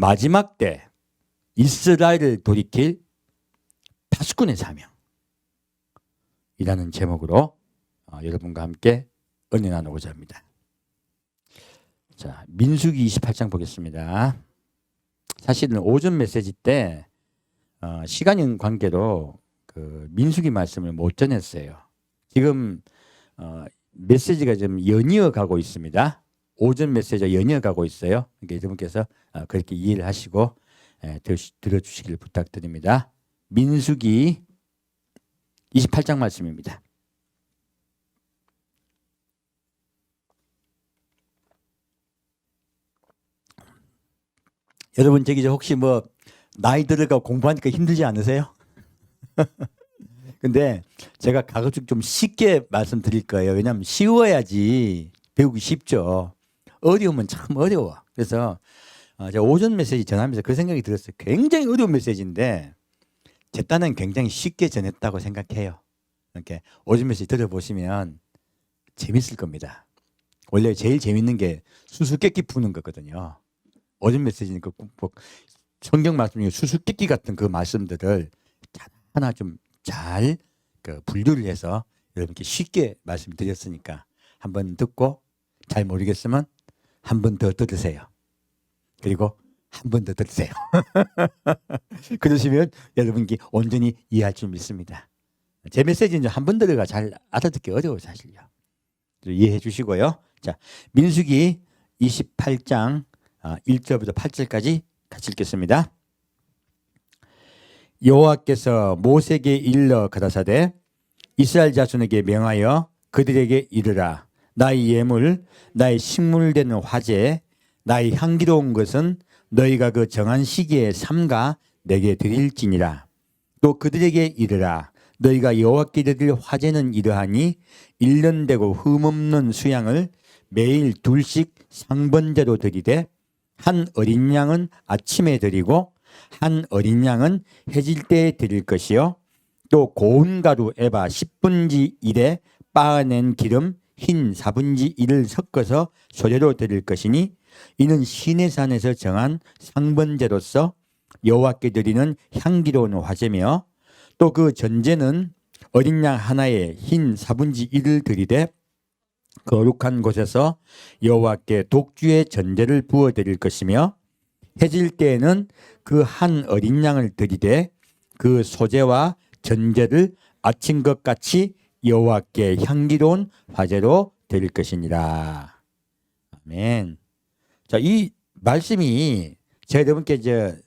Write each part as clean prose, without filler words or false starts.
마지막 때 이스라엘을 돌이킬 파수꾼의 사명이라는 제목으로 여러분과 함께 은혜 나누고자 합니다. 자, 민수기 28장 보겠습니다. 사실은 오전 메시지 때 시간 관계로 그 민수기 말씀을 못 전했어요. 지금 메시지가 좀 연이어 가고 있습니다. 오전 메시지가 연이어 가고 있어요. 그러니까 여러분께서 그렇게 이해를 하시고 들어주시기를 부탁드립니다. 민수기 28장 말씀입니다. 여러분 저기 혹시 뭐 나이 들어가 공부하니까 힘들지 않으세요? 근데 제가 가급적 좀 쉽게 말씀드릴 거예요. 왜냐하면 쉬워야지 배우기 쉽죠. 어려우면 참 어려워. 그래서 제가 오전 메시지 전하면서 그 생각이 들었어요. 굉장히 어려운 메시지인데 제 딴은 굉장히 쉽게 전했다고 생각해요. 이렇게 오전 메시지 들어보시면 재밌을 겁니다. 원래 제일 재밌는 게 수수께끼 푸는 거거든요. 오전 메시지는 그 성경 말씀 중에 수수께끼 같은 그 말씀들을 하나 좀 잘 분류를 해서 여러분께 쉽게 말씀드렸으니까 한번 듣고 잘 모르겠으면 한 번 더 들으세요. 그리고 한 번 더 들으세요. 그러시면 여러분께 온전히 이해할 줄 믿습니다. 제 메시지는 한 번 들어가 잘 알아듣기 어려워요, 사실요. 이해해 주시고요. 자, 민수기 28장 1절부터 8절까지 같이 읽겠습니다. 여호와께서 모세에게 일러 가라사대 이스라엘 자손에게 명하여 그들에게 이르라. 나의 예물, 나의 식물되는 화제, 나의 향기로운 것은 너희가 그 정한 시기에 삼가 내게 드릴지니라. 또 그들에게 이르라. 너희가 여호와께 드릴 화제는 이러하니 1년 되고 흠없는 수양을 매일 둘씩 상번제로 드리되 한 어린 양은 아침에 드리고 한 어린 양은 해질 때에 드릴 것이요. 또 고운 가루 에바 10분지 1에 빻아낸 기름 흰 4분지 1을 섞어서 소재로 드릴 것이니 이는 시내산에서 정한 상번제로서 여호와께 드리는 향기로운 화제며 또 그 전제는 어린 양 하나에 흰 4분지 1을 드리되 거룩한 곳에서 여호와께 독주의 전제를 부어 드릴 것이며 해질 때에는 그 한 어린 양을 드리되 그 소재와 전제를 아침 것 같이 여호와께 향기로운 화제로 드릴 것이니라. 아멘. 자, 이 말씀이 제가 여러분께 이제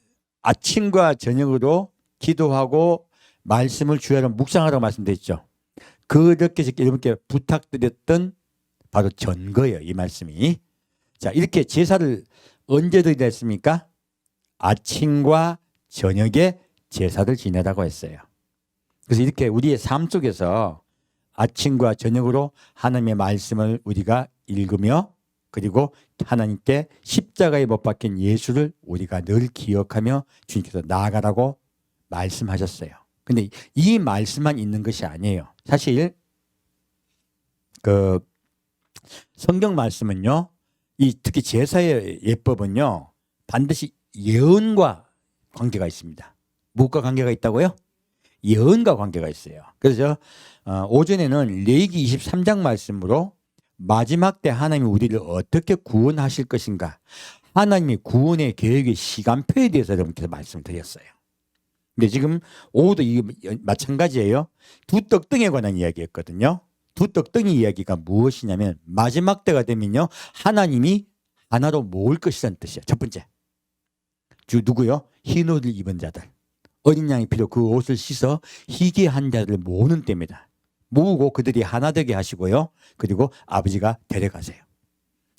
아침과 저녁으로 기도하고 말씀을 주야로 묵상하라고 말씀드렸죠. 그렇게 여러분께 부탁드렸던 바로 전거예요, 이 말씀이. 자, 이렇게 제사를 언제 드려야 했습니까? 아침과 저녁에 제사를 지내라고 했어요. 그래서 이렇게 우리의 삶 속에서 아침과 저녁으로 하나님의 말씀을 우리가 읽으며 그리고 하나님께 십자가에 못 박힌 예수를 우리가 늘 기억하며 주님께서 나아가라고 말씀하셨어요. 근데 이 말씀만 있는 것이 아니에요. 사실 그 성경 말씀은요, 특히 제사의 예법은요, 반드시 예언과 관계가 있습니다. 무엇과 관계가 있다고요? 예언과 관계가 있어요. 그래서 오전에는 레위기 23장 말씀으로 마지막 때 하나님이 우리를 어떻게 구원하실 것인가, 하나님의 구원의 계획의 시간표에 대해서 여러분께서 말씀을 드렸어요. 근데 지금 오후도 마찬가지예요. 두 떡등에 관한 이야기였거든요. 두 떡등이 이야기가 무엇이냐면 마지막 때가 되면요, 하나님이 하나로 모을 것이라는 뜻이에요. 첫 번째, 누구요? 흰 옷을 입은 자들, 어린 양이 피로 그 옷을 씻어 희귀한 자들을 모으는 때입니다. 모으고 그들이 하나 되게 하시고요, 그리고 아버지가 데려가세요.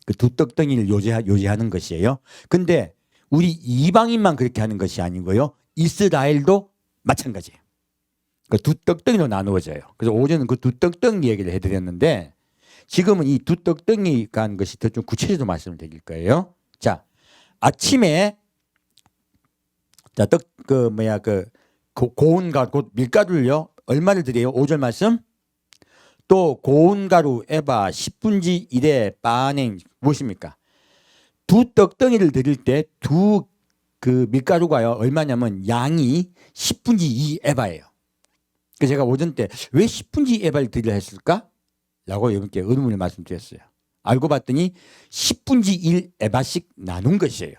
그 두 떡덩이를 요지하는 것이에요. 근데 우리 이방인만 그렇게 하는 것이 아니고요, 이스라엘도 마찬가지예요. 그 두 떡덩이로 나누어져요. 그래서 오전은 그 두 떡덩이 얘기를 해드렸는데 지금은 이 두 떡덩이가 하는 것이 더 좀 구체적으로 말씀을 드릴 거예요. 자, 아침에 자, 고운 가루, 곧 밀가루를요, 얼마를 드려요? 5절 말씀. 또 고운 가루 에바 10분지 1에 빻아낸 무엇입니까? 두 떡덩이를 드릴 때 두 그 밀가루가요 얼마냐면 양이 10분지 2 에바예요. 그래서 제가 오전 때 왜 10분지 2 에바를 드리려 했을까? 라고 여러분께 의문을 말씀드렸어요. 알고 봤더니 10분지 1 에바씩 나눈 것이에요.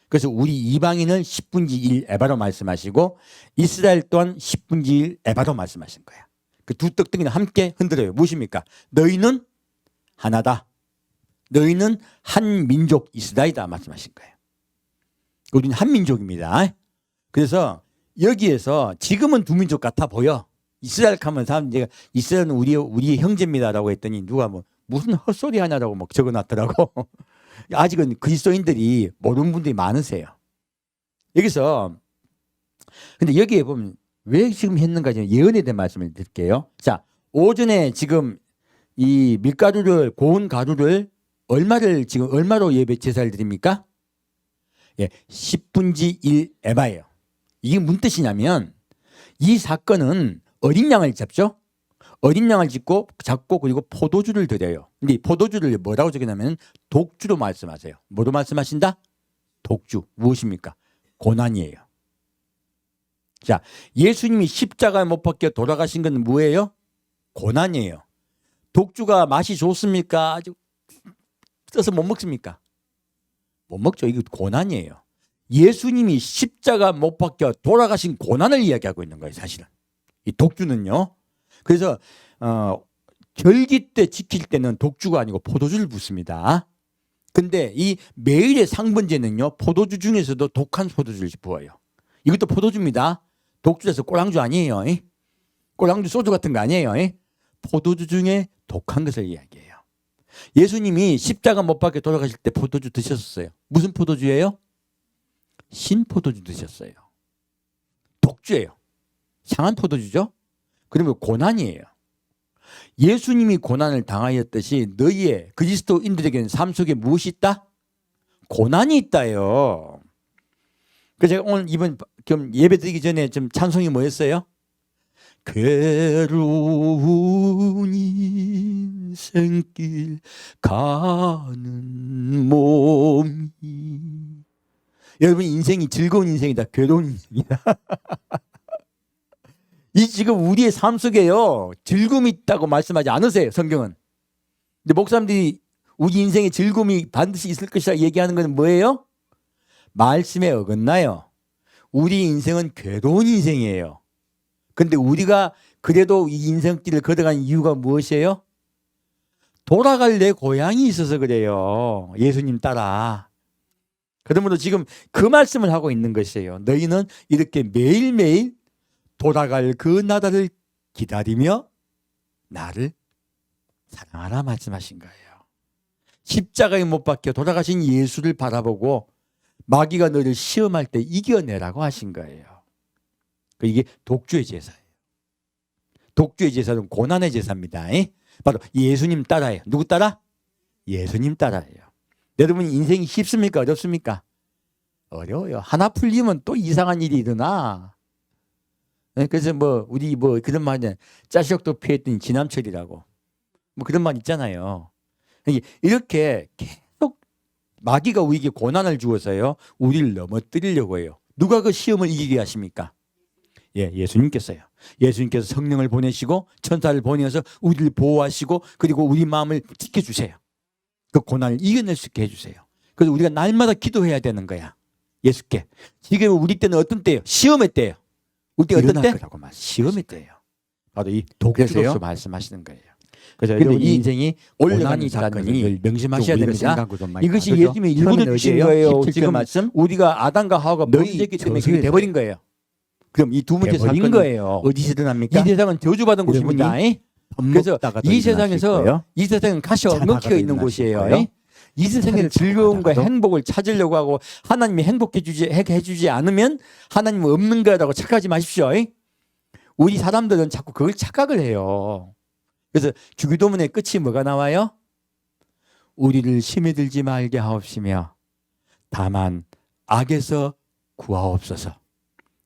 그래서 우리 이방인을 10분지 1 에바로 말씀하시고 이스라엘 또한 10분지 1 에바로 말씀하신 거야. 그 두 떡덩이는 함께 흔들어요. 무엇입니까? 너희는 하나다. 너희는 한 민족 이스라엘이다 말씀하신 거예요. 우리는 한 민족입니다. 그래서 여기에서 지금은 두 민족 같아 보여. 이스라엘 하면 사람들이 이스라엘은 우리의 형제입니다라고 했더니 누가 뭐 무슨 헛소리 하냐라고 막 적어놨더라고. 아직은 그리스도인들이 모르는 분들이 많으세요. 여기서 근데 여기에 보면 왜 지금 했는가 예언에 대한 말씀을 드릴게요. 자, 오전에 지금 이 밀가루를 고운 가루를 얼마로 예배 제사를 드립니까? 예, 10분지 1 에바예요. 이게 무슨 뜻이냐면 이 사건은 어린 양을 잡죠. 어린 양을 잡고 그리고 포도주를 드려요. 근데 이 포도주를 뭐라고 적어냐면 독주로 말씀하세요. 뭐로 말씀하신다? 독주. 무엇입니까? 고난이에요. 자, 예수님이 십자가에 못 박혀 돌아가신 건 뭐예요? 고난이에요. 독주가 맛이 좋습니까? 아주 써서 못 먹습니까? 못 먹죠. 이거 고난이에요. 예수님이 십자가 못 박혀 돌아가신 고난을 이야기하고 있는 거예요, 사실은. 이 독주는요. 그래서 절기 때 지킬 때는 독주가 아니고 포도주를 붓습니다. 근데 이 매일의 상번제는요, 포도주 중에서도 독한 포도주를 부어요. 이것도 포도주입니다. 독주에서 꼬랑주 아니에요. 꼬랑주 소주 같은 거 아니에요. 포도주 중에 독한 것을 이야기해요. 예수님이 십자가 못 박혀 돌아가실 때 포도주 드셨어요. 무슨 포도주예요? 신포도주 드셨어요. 독주예요. 상한 포도주죠. 그러면 고난이에요. 예수님이 고난을 당하였듯이 너희의 그리스도인들에게는 삶 속에 무엇이 있다? 고난이 있다요. 그래서 제가 오늘 이번 예배 드리기 전에 좀 찬송이 뭐였어요? 괴로운 인생길 가는 몸이. 여러분 인생이 즐거운 인생이다, 괴로운 인생이다. 이 지금 우리의 삶 속에요 즐거움이 있다고 말씀하지 않으세요, 성경은. 근데 목사님들이 우리 인생에 즐거움이 반드시 있을 것이라 얘기하는 건 뭐예요? 말씀에 어긋나요. 우리 인생은 괴로운 인생이에요. 근데 우리가 그래도 이 인생길을 걸어가는 이유가 무엇이에요? 돌아갈 내 고향이 있어서 그래요. 예수님 따라. 그러므로 지금 그 말씀을 하고 있는 것이에요. 너희는 이렇게 매일매일 돌아갈 그 나라를 기다리며 나를 사랑하라 말씀하신 거예요. 십자가에 못 박혀 돌아가신 예수를 바라보고 마귀가 너를 시험할 때 이겨내라고 하신 거예요. 이게 독주의 제사예요. 독주의 제사는 고난의 제사입니다. 바로 예수님 따라예요. 누구 따라? 예수님 따라예요. 여러분 인생이 쉽습니까? 어렵습니까? 어려워요. 하나 풀리면 또 이상한 일이 일어나. 그래서 우리 그런 말이잖아요. 짜식도 피했더니 지남철이라고. 그런 말 있잖아요. 이렇게 계속 마귀가 우리에게 고난을 주어서요. 우리를 넘어뜨리려고 해요. 누가 그 시험을 이기게 하십니까? 예, 예수님께서요. 예수님께서 성령을 보내시고 천사를 보내서 우리를 보호하시고 그리고 우리 마음을 지켜주세요. 그 고난을 이겨낼 수 있게 해주세요. 그래서 우리가 날마다 기도해야 되는 거야. 예수께. 지금 우리 때는 어떤 때예요? 시험의 때예요. 우리 때 어떤 때? 시험의 때예요. 바로 이 독주로서 말씀하시는 거예요. 그래서 여러분 인생이 올라가는 사건이 명심하셔야 됩니다. 이것이 예수님의 일부러 주신 거예요. 지금 말씀 우리가 아담과 하와가 범죄했기 때문에 그게 돼버린 거예요. 그럼 이 두 번째 사건은 거예요. 어디서 일어납니까? 이 세상은 저주받은 곳입니다. 그래서 이 세상에서 이 세상은 가시 엉겅퀴어 있는 곳이에요. 이 세상에서 즐거움과 행복을 찾으려고 하고 하나님이 행복해 주지 않으면 하나님은 없는 거라고 착각하지 마십시오. 우리 사람들은 자꾸 그걸 착각을 해요. 그래서 주기도문의 끝이 뭐가 나와요? 우리를 심에 들지 말게 하옵시며 다만 악에서 구하옵소서.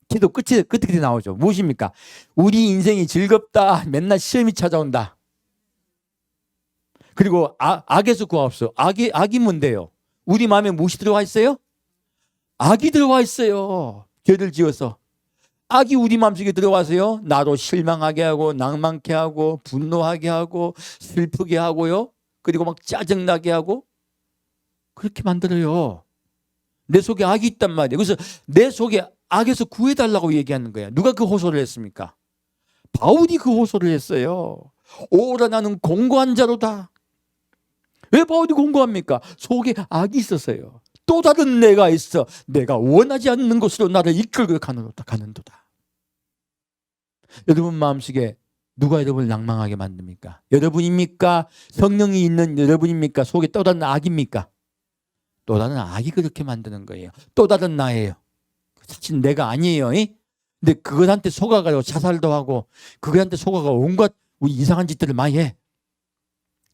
기도 끝에 나오죠. 무엇입니까? 우리 인생이 즐겁다. 맨날 시험이 찾아온다. 그리고 악에서 구하옵소서. 악이 뭔데요? 우리 마음에 무엇이 들어와 있어요? 악이 들어와 있어요. 죄를 지어서. 악이 우리 마음속에 들어와서요, 나로 실망하게 하고 낭만케 하고 분노하게 하고 슬프게 하고요, 그리고 막 짜증나게 하고 그렇게 만들어요. 내 속에 악이 있단 말이에요. 그래서 내 속에 악에서 구해달라고 얘기하는 거야. 누가 그 호소를 했습니까? 바울이 그 호소를 했어요. 오라 나는 공고한 자로다. 왜 바울이 공고합니까? 속에 악이 있어서요. 또 다른 내가 있어 내가 원하지 않는 곳으로 나를 이끌고 가는도다. 여러분 마음속에 누가 여러분을 낭망하게 만듭니까? 여러분입니까? 성령이 있는 여러분입니까? 속에 또 다른 악입니까? 또 다른 악이 그렇게 만드는 거예요. 또 다른 나예요. 사실 내가 아니에요. 근데 그것한테 속아가지고 자살도 하고 그것한테 속아가 온갖 우리 이상한 짓들을 많이 해.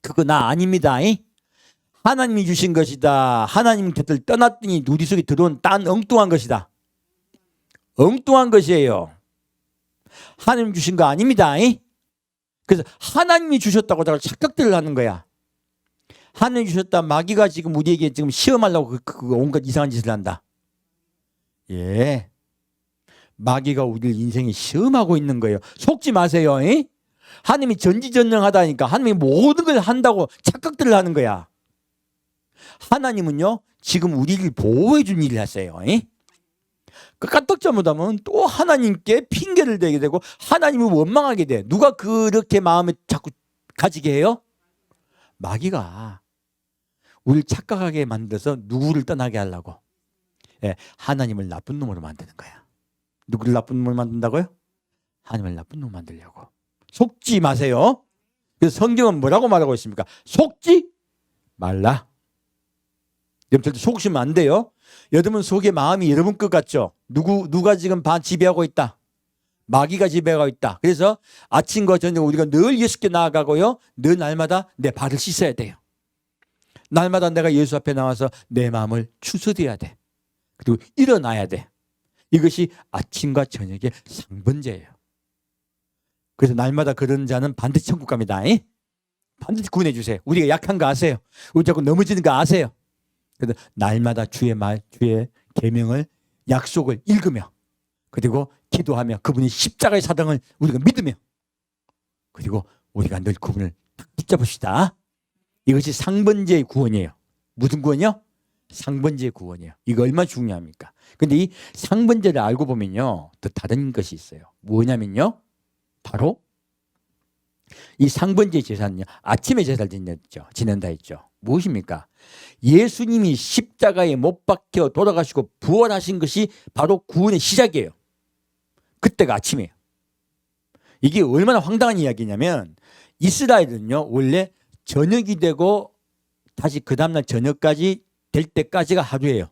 그거 나 아닙니다. 하나님이 주신 것이다. 하나님 곁을 떠났더니 우리 속에 들어온 딴 엉뚱한 것이다. 엉뚱한 것이에요. 하나님 주신 거 아닙니다. 그래서 하나님이 주셨다고 착각들을 하는 거야. 하나님이 주셨다. 마귀가 지금 우리에게 지금 시험하려고 그 온갖 이상한 짓을 한다. 예, 마귀가 우리 인생에 시험하고 있는 거예요. 속지 마세요. 하나님이 전지전능하다니까 하나님이 모든 걸 한다고 착각들을 하는 거야. 하나님은요 지금 우리를 보호해 준 일을 했어요. 그 까딱 잘못하면 또 하나님께 핑계를 대게 되고 하나님을 원망하게 돼. 누가 그렇게 마음을 자꾸 가지게 해요? 마귀가 우리를 착각하게 만들어서 누구를 떠나게 하려고. 하나님을 나쁜 놈으로 만드는 거야. 누구를 나쁜 놈으로 만든다고요? 하나님을 나쁜 놈으로 만들려고. 속지 마세요. 그래서 성경은 뭐라고 말하고 있습니까? 속지 말라. 여러분들 속으시면 안 돼요. 여러분 속에 마음이 여러분 것 같죠? 누가 지금 지배하고 있다? 마귀가 지배하고 있다. 그래서 아침과 저녁 우리가 늘 예수께 나아가고요, 늘 날마다 내 발을 씻어야 돼요. 날마다 내가 예수 앞에 나와서 내 마음을 추스려야 돼. 그리고 일어나야 돼. 이것이 아침과 저녁의 상번제예요. 그래서 날마다 그런 자는 반드시 천국 갑니다. 반드시 구원해 주세요. 우리가 약한 거 아세요? 우리 자꾸 넘어지는 거 아세요? 그래서 날마다 주의 말, 주의 계명을, 약속을 읽으며, 그리고 기도하며 그분이 십자가의 사랑을 우리가 믿으며, 그리고 우리가 늘 그분을 붙잡읍시다. 이것이 상번제의 구원이에요. 무슨 구원이요? 상번제의 구원이에요. 이거 얼마나 중요합니까? 근데 이 상번제를 알고 보면요, 또 다른 것이 있어요. 뭐냐면요, 바로 이 상번제 제사는요, 아침에 제사를 지낸다 했죠. 무엇입니까? 예수님이 십자가에 못 박혀 돌아가시고 부활하신 것이 바로 구원의 시작이에요. 그때가 아침이에요. 이게 얼마나 황당한 이야기냐면, 이스라엘은요 원래 저녁이 되고 다시 그 다음날 저녁까지 될 때까지가 하루예요.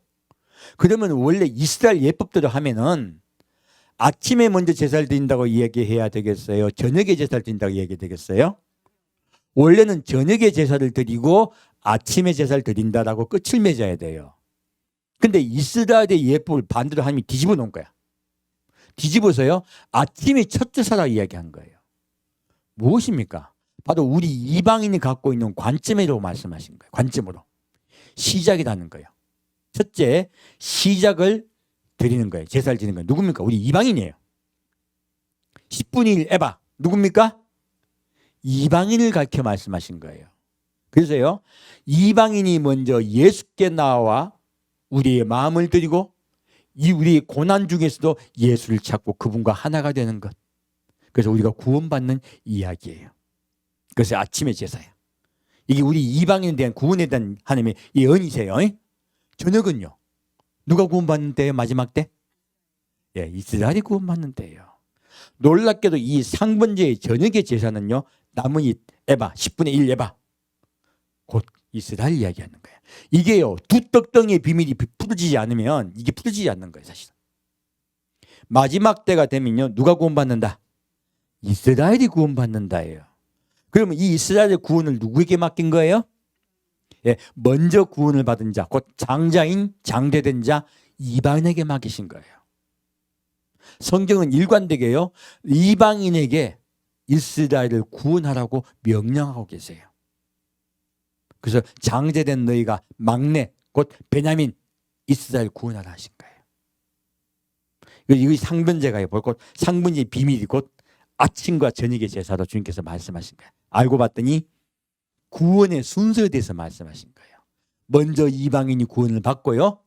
그러면 원래 이스라엘 예법대로 하면은 아침에 먼저 제사를 드린다고 이야기해야 되겠어요? 저녁에 제사를 드린다고 이야기 되겠어요? 원래는 저녁에 제사를 드리고 아침에 제사를 드린다라고 끝을 맺어야 돼요. 근데 이스라엘의 예법을 반대로 하나님이 뒤집어 놓은 거야. 뒤집어서요, 아침이 첫 제사라고 이야기한 거예요. 무엇입니까? 바로 우리 이방인이 갖고 있는 관점으로 말씀하신 거예요. 관점으로. 시작이라는 거예요. 첫째, 시작을 드리는 거예요. 제사를 드리는 거예요. 누굽니까? 우리 이방인이에요. 10분의 1 에바. 누굽니까? 이방인을 가르쳐 말씀하신 거예요. 그래서요, 이방인이 먼저 예수께 나와 우리의 마음을 드리고 이 우리의 고난 중에서도 예수를 찾고 그분과 하나가 되는 것. 그래서 우리가 구원받는 이야기예요. 그래서 아침의 제사예요. 이게 우리 이방인에 대한 구원에 대한 하나님의 이恩이세요. 저녁은요, 누가 구원받는 때예요? 마지막 때? 이스라엘이 구원받는 때예요. 놀랍게도 이 상번제의 저녁의 제사는요, 남은 이 에바, 10분의 1 에바, 곧 이스라엘 이야기하는 거예요. 이게요, 두 떡덩이의 비밀이 풀어지지 않으면 이게 풀어지지 않는 거예요, 사실은. 마지막 때가 되면요, 누가 구원받는다? 이스라엘이 구원받는다예요. 그러면 이 이스라엘의 구원을 누구에게 맡긴 거예요? 먼저 구원을 받은 자, 곧 장자인 장대된 자 이방인에게 맡기신 거예요. 성경은 일관되게요, 이방인에게 이스라엘을 구원하라고 명령하고 계세요. 그래서 장제된 너희가 막내 곧 베냐민 이스라엘 구원하라 하신 거예요. 이거 상번제가요. 곧 상번제의 비밀이 곧 아침과 저녁의 제사로 주님께서 말씀하신 거예요. 알고 봤더니 구원의 순서에 대해서 말씀하신 거예요. 먼저 이방인이 구원을 받고요.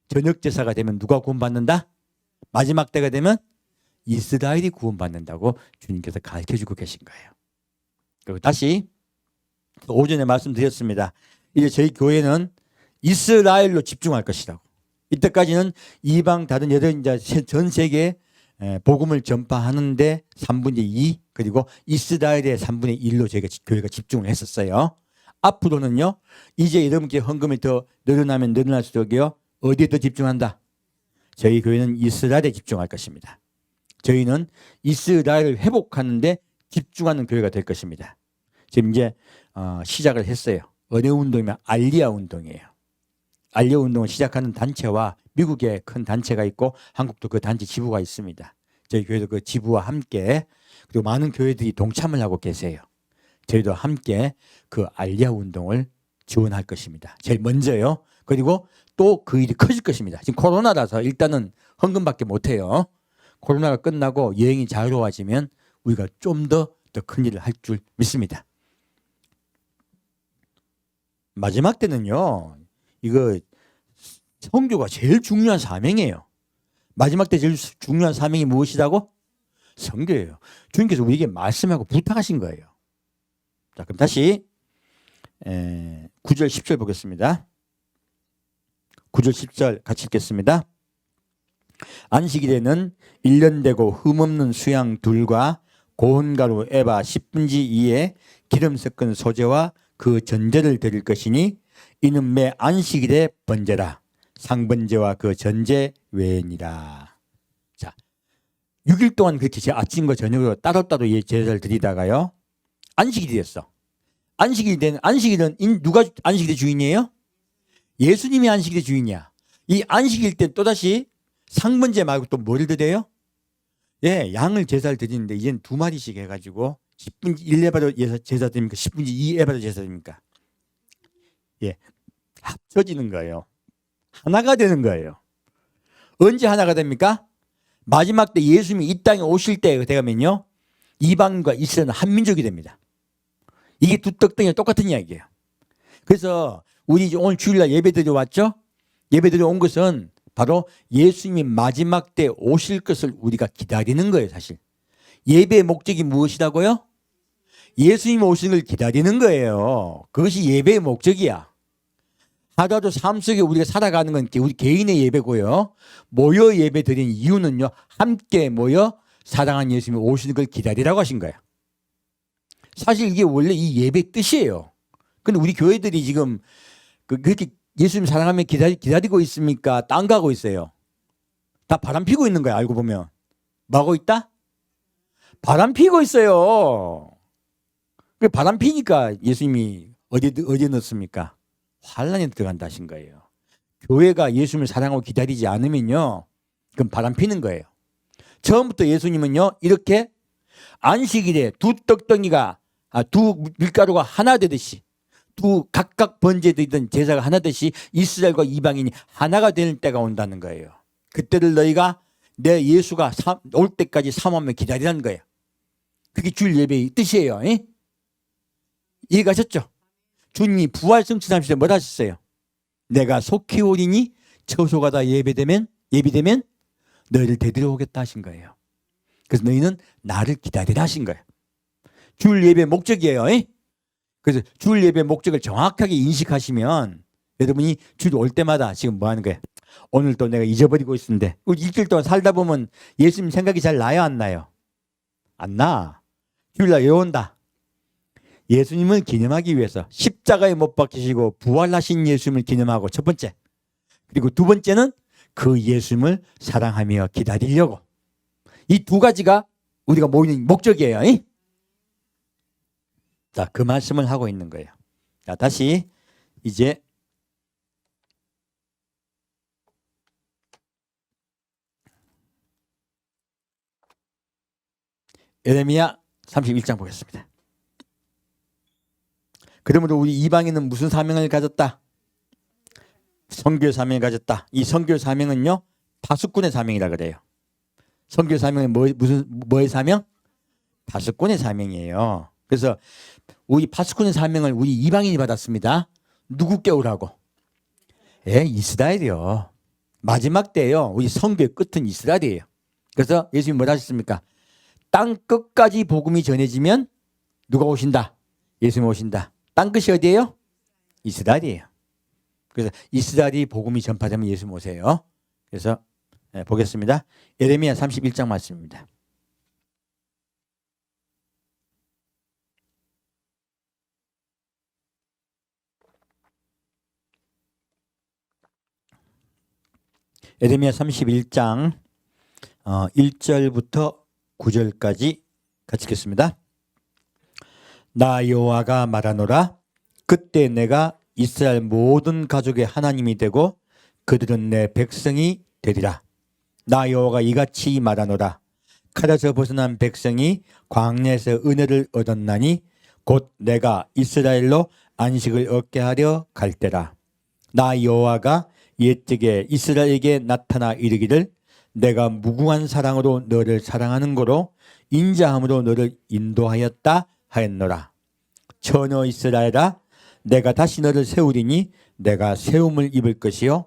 저녁 제사가 되면 누가 구원받는다? 마지막 때가 되면 이스라엘이 구원받는다고 주님께서 가르쳐주고 계신 거예요. 그리고 다시 오전에 말씀드렸습니다. 이제 저희 교회는 이스라엘로 집중할 것이라고. 이때까지는 이방 다른 여러 전 세계에 복음을 전파하는데 3분의 2 그리고 이스라엘의 3분의 1로 저희가 교회가 집중을 했었어요. 앞으로는요. 이제 여러분께 헌금이 더 늘어나면 늘어날수록요. 어디에 더 집중한다? 저희 교회는 이스라엘에 집중할 것입니다. 저희는 이스라엘을 회복하는 데 집중하는 교회가 될 것입니다. 지금 이제 시작을 했어요. 어느 운동이면 알리아 운동이에요. 알리아 운동을 시작하는 단체와 미국에 큰 단체가 있고 한국도 그 단체 지부가 있습니다. 저희 교회도 그 지부와 함께 그리고 많은 교회들이 동참을 하고 계세요. 저희도 함께 그 알리아 운동을 지원할 것입니다. 제일 먼저요. 그리고 또 그 일이 커질 것입니다. 지금 코로나라서 일단은 헌금밖에 못해요. 코로나가 끝나고 여행이 자유로워지면 우리가 좀 더 큰 일을 할 줄 믿습니다. 마지막 때는요. 이거 선교가 제일 중요한 사명이에요. 마지막 때 제일 중요한 사명이 무엇이라고? 선교예요. 주님께서 우리에게 말씀하고 부탁하신 거예요. 자, 그럼 다시 9절 10절 보겠습니다. 9절 10절 같이 읽겠습니다. 안식일에는 1년 되고 흠없는 수양 둘과 고운 가루 에바 10분지 2에 기름 섞은 소재와 그 전제를 드릴 것이니 이는 매 안식일의 번제라. 상번제와 그 전제 외니라. 자, 6일 동안 그렇게 아침과 저녁으로 따로따로 제사를 드리다가요. 안식일이 됐어. 안식일은 누가 안식일의 주인이에요? 예수님이 안식일의 주인이야. 이 안식일 때 또다시 상번제 말고 또 뭐를 드려요? 예, 양을 제사를 드리는데 이제는 2마리씩 해가지고 10분지 1에바로 제사 드립니까? 10분지 2에바로 제사 드립니까? 예, 합쳐지는 거예요. 하나가 되는 거예요. 언제 하나가 됩니까? 마지막 때 예수님이 이 땅에 오실 때 되면요. 이방인과 이스라엘은 한 민족이 됩니다. 이게 두 떡덩이가 똑같은 이야기예요. 그래서 우리 이제 오늘 주일날 예배드려 왔죠? 예배드려 온 것은 바로 예수님이 마지막 때 오실 것을 우리가 기다리는 거예요, 사실. 예배의 목적이 무엇이라고요? 예수님이 오시는 걸 기다리는 거예요. 그것이 예배의 목적이야. 하루하루 삶 속에 우리가 살아가는 건 우리 개인의 예배고요. 모여 예배 드리는 이유는요. 함께 모여 사랑하는 예수님이 오시는 걸 기다리라고 하신 거예요. 사실 이게 원래 이 예배의 뜻이에요. 근데 우리 교회들이 지금 그렇게 예수님 사랑하며 기다리고 있습니까? 딴 거 하고 있어요. 다 바람 피고 있는 거야, 알고 보면. 뭐 하고 있다? 바람 피고 있어요. 그 바람 피니까 예수님이 어디에 넣습니까? 환란에 들어간다 하신 거예요. 교회가 예수님을 사랑하고 기다리지 않으면요. 그럼 바람 피는 거예요. 처음부터 예수님은요. 이렇게 안식일에 두 떡덩이가 두 밀가루가 하나 되듯이 두 각각 번제되던 제사가 하나 되듯이 이스라엘과 이방인이 하나가 되는 때가 온다는 거예요. 그때를 너희가 내 예수가 올 때까지 사모하며 기다리라는 거예요. 그게 주일 예배의 뜻이에요. 이해가셨죠? 주님이 부활 성취하실 때 뭐라 하셨어요? 내가 속히 오리니 처소가 다 예비되면 너희를 데리러 오겠다 하신 거예요. 그래서 너희는 나를 기다리라 하신 거예요. 주일 예배의 목적이에요. 그래서 주일 예배의 목적을 정확하게 인식하시면 여러분이 주일 올 때마다 지금 뭐 하는 거예요? 오늘 또 내가 잊어버리고 있는데 일주일 동안 살다 보면 예수님 생각이 잘 나요, 안 나요? 안 나. 주일날 외운다. 예수님을 기념하기 위해서 십자가에 못 박히시고 부활하신 예수님을 기념하고 첫 번째. 그리고 두 번째는 그 예수님을 사랑하며 기다리려고. 이 두 가지가 우리가 모이는 목적이에요. 자, 그 말씀을 하고 있는 거예요. 자, 다시 이제 예레미야 31장 보겠습니다. 그러므로 우리 이방인은 무슨 사명을 가졌다? 선교 사명을 가졌다. 이 선교 사명은요. 파수꾼의 사명이라 그래요. 선교 사명이 뭐의 사명? 파수꾼의 사명이에요. 그래서 우리 파수꾼의 사명을 우리 이방인이 받았습니다. 누구 깨우라고? 이스라엘이요. 마지막 때예요. 우리 선교의 끝은 이스라엘이에요. 그래서 예수님이 뭐라 하셨습니까? 땅 끝까지 복음이 전해지면 누가 오신다? 예수님이 오신다. 땅 끝이 어디예요? 이스라엘이에요. 그래서 이스라엘이 복음이 전파되면 예수님 오세요. 그래서 보겠습니다. 예레미야 31장 말씀입니다. 예레미야 31장 1절부터 9절까지 같이 읽겠습니다. 나 여호와가 말하노라. 그때 내가 이스라엘 모든 가족의 하나님이 되고 그들은 내 백성이 되리라. 나 여호와가 이같이 말하노라. 칼에서 벗어난 백성이 광야에서 은혜를 얻었나니 곧 내가 이스라엘로 안식을 얻게 하려 갈 때라. 나 여호와가 옛적에 이스라엘에게 나타나 이르기를 내가 무궁한 사랑으로 너를 사랑하는 거로 인자함으로 너를 인도하였다 하였노라. 처녀 이스라엘아, 내가 다시 너를 세우리니 내가 세움을 입을 것이요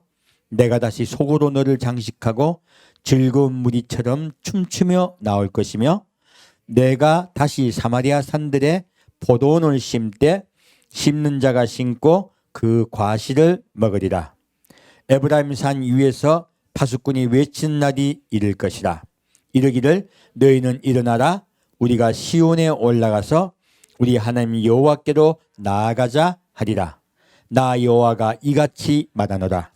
내가 다시 속으로 너를 장식하고 즐거운 무리처럼 춤추며 나올 것이며 내가 다시 사마리아 산들에 포도원을 심되 심는 자가 심고 그 과실을 먹으리라. 에브라임 산 위에서 파수꾼이 외치는 날이 이를 것이라. 이르기를 너희는 일어나라. 우리가 시온에 올라가서 우리 하나님 여호와께로 나아가자 하리라. 나 여호와가 이같이 말하노라.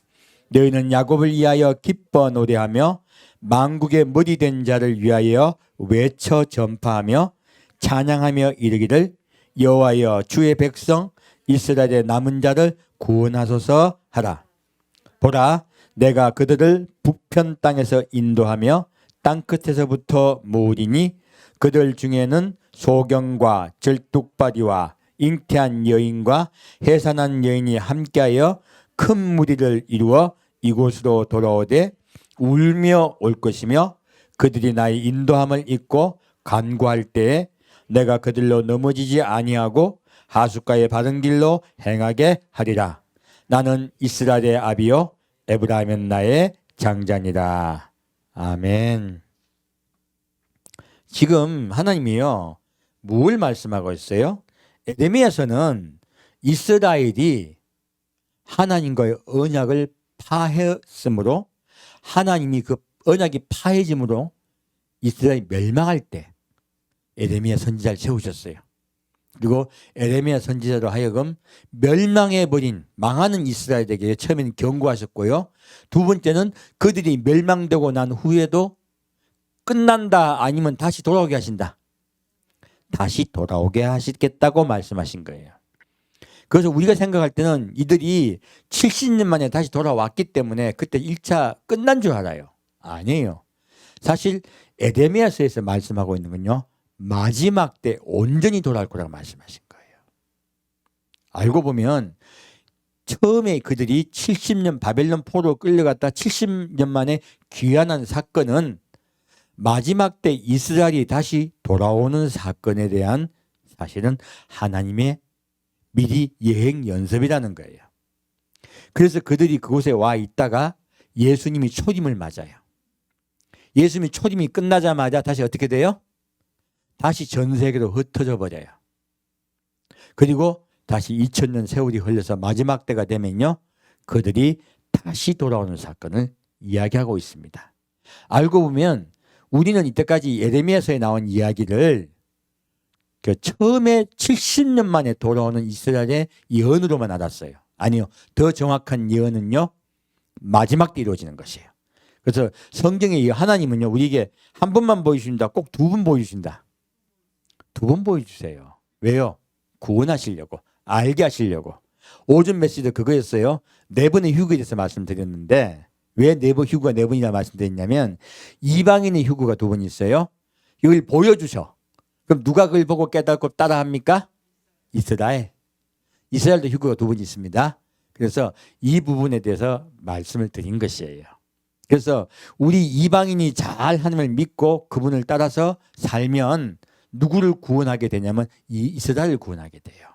너희는 야곱을 위하여 기뻐 노래하며 만국의 머리 된 자를 위하여 외쳐 전파하며 찬양하며 이르기를 여호와여 주의 백성 이스라엘의 남은 자를 구원하소서 하라. 보라, 내가 그들을 북편 땅에서 인도하며 땅끝에서부터 모으리니 그들 중에는 소경과 절뚝발이와 잉태한 여인과 해산한 여인이 함께하여 큰 무리를 이루어 이곳으로 돌아오되 울며 올 것이며 그들이 나의 인도함을 잊고 간구할 때에 내가 그들로 넘어지지 아니하고 하숫가의 바른 길로 행하게 하리라. 나는 이스라엘의 아비요 에브라임은 나의 장자니라. 아멘. 지금 하나님이요 뭘 말씀하고 있어요? 에레미야서는 이스라엘이 하나님과의 언약을 파했으므로 하나님이 그 언약이 파해짐으로 이스라엘이 멸망할 때 에레미야 선지자를 세우셨어요. 그리고 에레미야 선지자로 하여금 멸망해버린 망하는 이스라엘에게 처음에는 경고하셨고요. 두 번째는 그들이 멸망되고 난 후에도 끝난다 아니면 다시 돌아오게 하신다. 다시 돌아오게 하시겠다고 말씀하신 거예요. 그래서 우리가 생각할 때는 이들이 70년 만에 다시 돌아왔기 때문에 그때 1차 끝난 줄 알아요. 아니에요. 사실 에레미야서에서 말씀하고 있는 건요. 마지막 때 온전히 돌아올 거라고 말씀하신 거예요. 알고 보면 처음에 그들이 70년 바벨론 포로로 끌려갔다 70년 만에 귀환한 사건은 마지막 때 이스라엘이 다시 돌아오는 사건에 대한 사실은 하나님의 미리 예행 연습이라는 거예요. 그래서 그들이 그곳에 와 있다가 예수님이 초림을 맞아요. 예수님이 초림이 끝나자마자 다시 어떻게 돼요? 다시 전 세계로 흩어져 버려요. 그리고 다시 2000년 세월이 흘러서 마지막 때가 되면요. 그들이 다시 돌아오는 사건을 이야기하고 있습니다. 알고 보면 우리는 이때까지 예레미야서에 나온 이야기를 그 처음에 70년 만에 돌아오는 이스라엘의 예언으로만 알았어요. 아니요. 더 정확한 예언은요. 마지막 때 이루어지는 것이에요. 그래서 성경의 하나님은요. 우리에게 한 번만 보여주신다. 꼭 두 번 보여주신다. 두 번 보여주세요. 왜요? 구원하시려고. 알게 하시려고. 오전 메시지도 그거였어요. 4번의 휴거에 대해서 말씀드렸는데 왜 휴거가 4번이나 말씀드렸냐면 이방인의 휴거가 2번 있어요. 이걸 보여주셔. 그럼 누가 그걸 보고 깨닫고 따라합니까? 이스라엘. 이스라엘도 휴거가 2번 있습니다. 그래서 이 부분에 대해서 말씀을 드린 것이에요. 그래서 우리 이방인이 잘 하나님을 믿고 그분을 따라서 살면 누구를 구원하게 되냐면 이 이스라엘을 구원하게 돼요.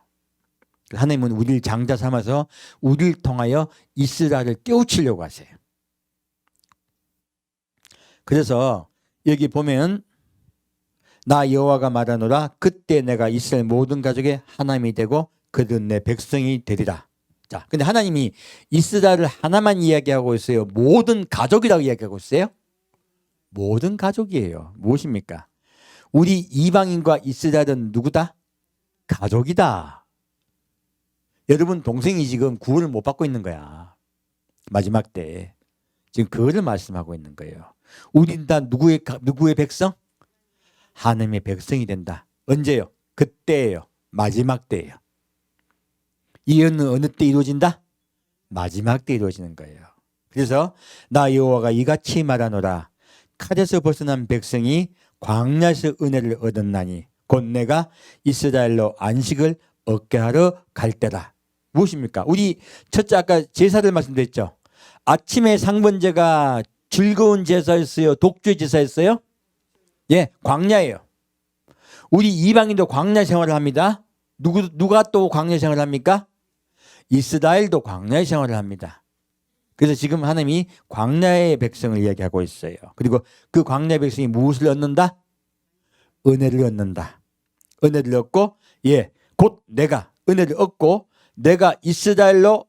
하나님은 우리를 장자 삼아서 우리를 통하여 이스라엘을 깨우치려고 하세요. 그래서 여기 보면 나 여호와가 말하노라 그때 내가 이스라엘 모든 가족의 하나님이 되고 그들은 내 백성이 되리라. 자, 근데 하나님이 이스라엘을 하나만 이야기하고 있어요? 모든 가족이라고 이야기하고 있어요? 모든 가족이에요. 무엇입니까? 우리 이방인과 이스라엘은 누구다? 가족이다. 여러분 동생이 지금 구원을 못 받고 있는 거야. 마지막 때. 지금 그거를 말씀하고 있는 거예요. 우린 다 누구의 백성? 하나님의 백성이 된다. 언제요? 그때예요. 마지막 때예요. 이 언은 어느 때 이루어진다? 마지막 때 이루어지는 거예요. 그래서 나 여호와가 이같이 말하노라. 칼에서 벗어난 백성이 광야에서 은혜를 얻었나니 곧 내가 이스라엘로 안식을 얻게 하러 갈 때라. 무엇입니까? 우리 첫째 아까 제사를 말씀드렸죠. 아침에 상번제가 즐거운 제사였어요? 독주의 제사였어요? 예, 광야예요. 우리 이방인도 광야 생활을 합니다. 누가 또 광야 생활을 합니까? 이스라엘도 광야 생활을 합니다. 그래서 지금 하나님이 광야의 백성을 이야기하고 있어요. 그리고 그 광야의 백성이 무엇을 얻는다? 은혜를 얻는다. 은혜를 얻고 곧 내가 은혜를 얻고 내가 이스라엘로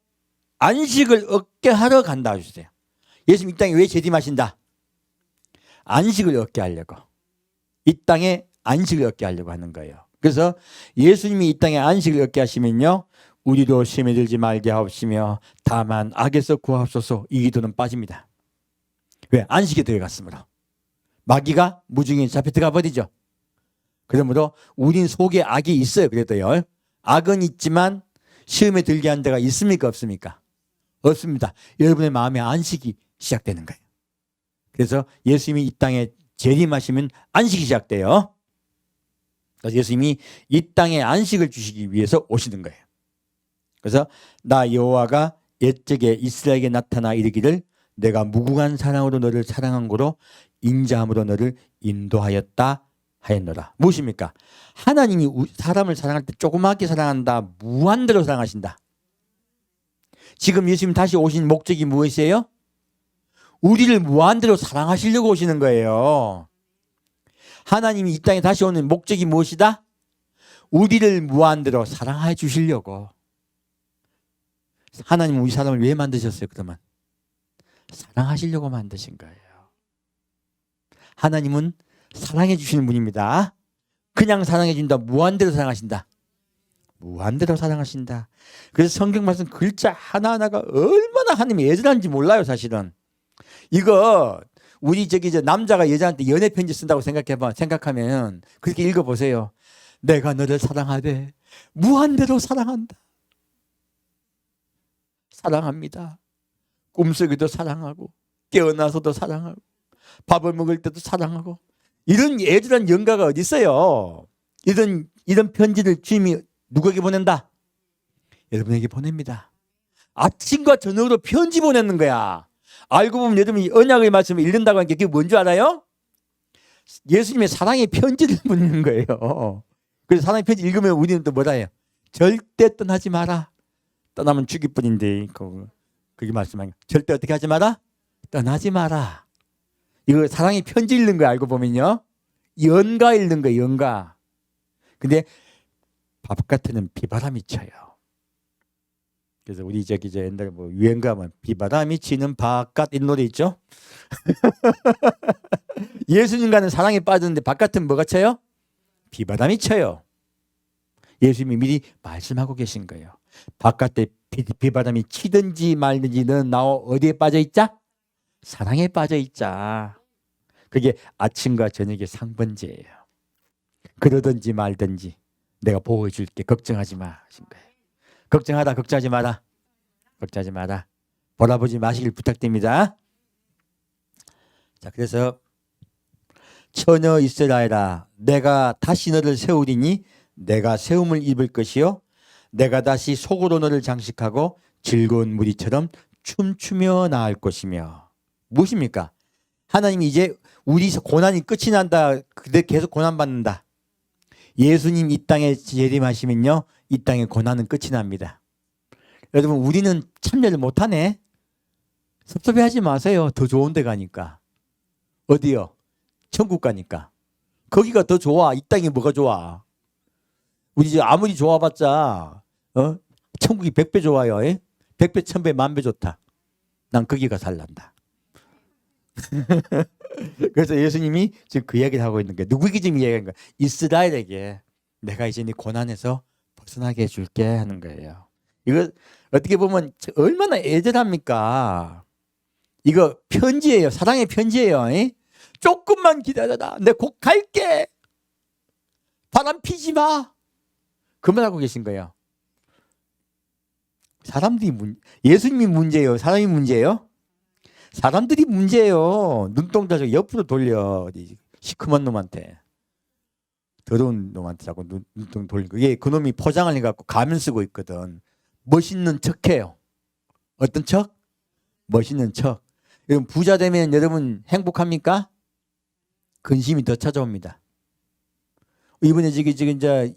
안식을 얻게 하러 간다 하셨어요. 예수님 이 땅에 왜 재림하신다? 안식을 얻게 하려고. 이 땅에 안식을 얻게 하려고 하는 거예요. 그래서 예수님이 이 땅에 안식을 얻게 하시면요. 우리도 시험에 들지 말게 하옵시며 다만 악에서 구하옵소서. 이 기도는 빠집니다. 왜? 안식에 들어갔으므로. 마귀가 무중에 잡혀 들어가 버리죠. 그러므로 우린 속에 악이 있어요. 그래도요. 악은 있지만 시험에 들게 한 데가 있습니까? 없습니까? 없습니다. 여러분의 마음에 안식이 시작되는 거예요. 그래서 예수님이 이 땅에 재림하시면 안식이 시작돼요. 그래서 예수님이 이 땅에 안식을 주시기 위해서 오시는 거예요. 그래서 나 여호와가 옛적에 이스라엘에게 나타나 이르기를 내가 무궁한 사랑으로 너를 사랑한 고로 인자함으로 너를 인도하였다 하였노라. 무엇입니까? 하나님이 사람을 사랑할 때 조그맣게 사랑한다. 무한대로 사랑하신다. 지금 예수님 다시 오신 목적이 무엇이에요? 우리를 무한대로 사랑하시려고 오시는 거예요. 하나님이 이 땅에 다시 오는 목적이 무엇이다? 우리를 무한대로 사랑해 주시려고. 하나님은 우리 사람을 왜 만드셨어요? 그러면 사랑하시려고 만드신 거예요. 하나님은 사랑해 주시는 분입니다. 그냥 사랑해 준다. 무한대로 사랑하신다. 무한대로 사랑하신다. 그래서 성경 말씀 글자 하나하나가 얼마나 하나님이 애절한지 몰라요. 사실은. 이거 우리 남자가 여자한테 연애 편지 쓴다고 생각하면 그렇게 읽어보세요. 내가 너를 사랑하되 무한대로 사랑한다. 사랑합니다. 꿈속에도 사랑하고 깨어나서도 사랑하고 밥을 먹을 때도 사랑하고 이런 애절한 연가가 어디 있어요? 이런 편지를 주님이 누구에게 보낸다? 여러분에게 보냅니다. 아침과 저녁으로 편지 보내는 거야. 알고 보면 여러분이 언약의 말씀을 읽는다고 하는 게 그게 뭔지 알아요? 예수님의 사랑의 편지를 보내는 거예요. 그래서 사랑의 편지 읽으면 우리는 또 뭐라 해요? 절대 떠나지 마라. 떠나면 죽일 뿐인데 그게 말씀하는 절대 어떻게 하지 마라? 떠나지 마라. 이거 사랑의 편지 읽는 거야. 알고 보면요. 연가 읽는 거예요. 연가. 근데 바깥에는 비바람이 쳐요. 그래서 우리 옛날에 유행가 하면 비바람이 치는 바깥 이 노래 있죠? 예수님과는 사랑에 빠졌는데 바깥은 뭐가 쳐요? 비바람이 쳐요. 예수님이 미리 말씀하고 계신 거예요. 바깥에 비바람이 치든지 말든지 너는 나와 어디에 빠져 있자? 사랑에 빠져 있자. 그게 아침과 저녁의 상번제예요. 그러든지 말든지 내가 보호해 줄게. 걱정하지 마 하신 거예요. 걱정하다 걱정하지 마라. 걱정하지 마라. 돌아보지 마시길 부탁드립니다. 자, 그래서 처녀 이스라엘아 내가 다시 너를 세우리니 내가 세움을 입을 것이요 내가 다시 속으로 너를 장식하고 즐거운 무리처럼 춤추며 나을 것이며. 무엇입니까? 하나님이 이제 우리 고난이 끝이 난다. 근데 계속 고난받는다. 예수님 이 땅에 재림하시면요, 이 땅의 고난은 끝이 납니다. 여러분, 우리는 참여를 못하네. 섭섭해하지 마세요. 더 좋은 데 가니까. 어디요? 천국 가니까. 거기가 더 좋아. 이 땅이 뭐가 좋아? 우리 이제 아무리 좋아봤자 천국이 100배 좋아요. 100배, 1000배, 10,000배 좋다. 난 거기가 살란다. 그래서 예수님이 지금 그 이야기를 하고 있는 게, 누구에게 지금 이야기하는 거야? 이스라엘에게 내가 이제 네 고난에서 벗어나게 해줄게 하는 거예요. 이거 어떻게 보면 얼마나 애절합니까? 이거 편지예요. 사랑의 편지예요. 조금만 기다려라. 내 곧 갈게. 바람 피지 마. 그만하고 계신 거예요. 사람들이 예수님이 문제예요? 사람이 문제예요? 사람들이 문제예요. 눈동자 옆으로 돌려. 시커먼 놈한테. 더러운 놈한테 자꾸 눈동 돌리고. 이게 그놈이 포장을 해갖고 가면 쓰고 있거든. 멋있는 척해요. 어떤 척? 멋있는 척. 여러분, 부자 되면 여러분 행복합니까? 근심이 더 찾아옵니다. 이번에 지금 이제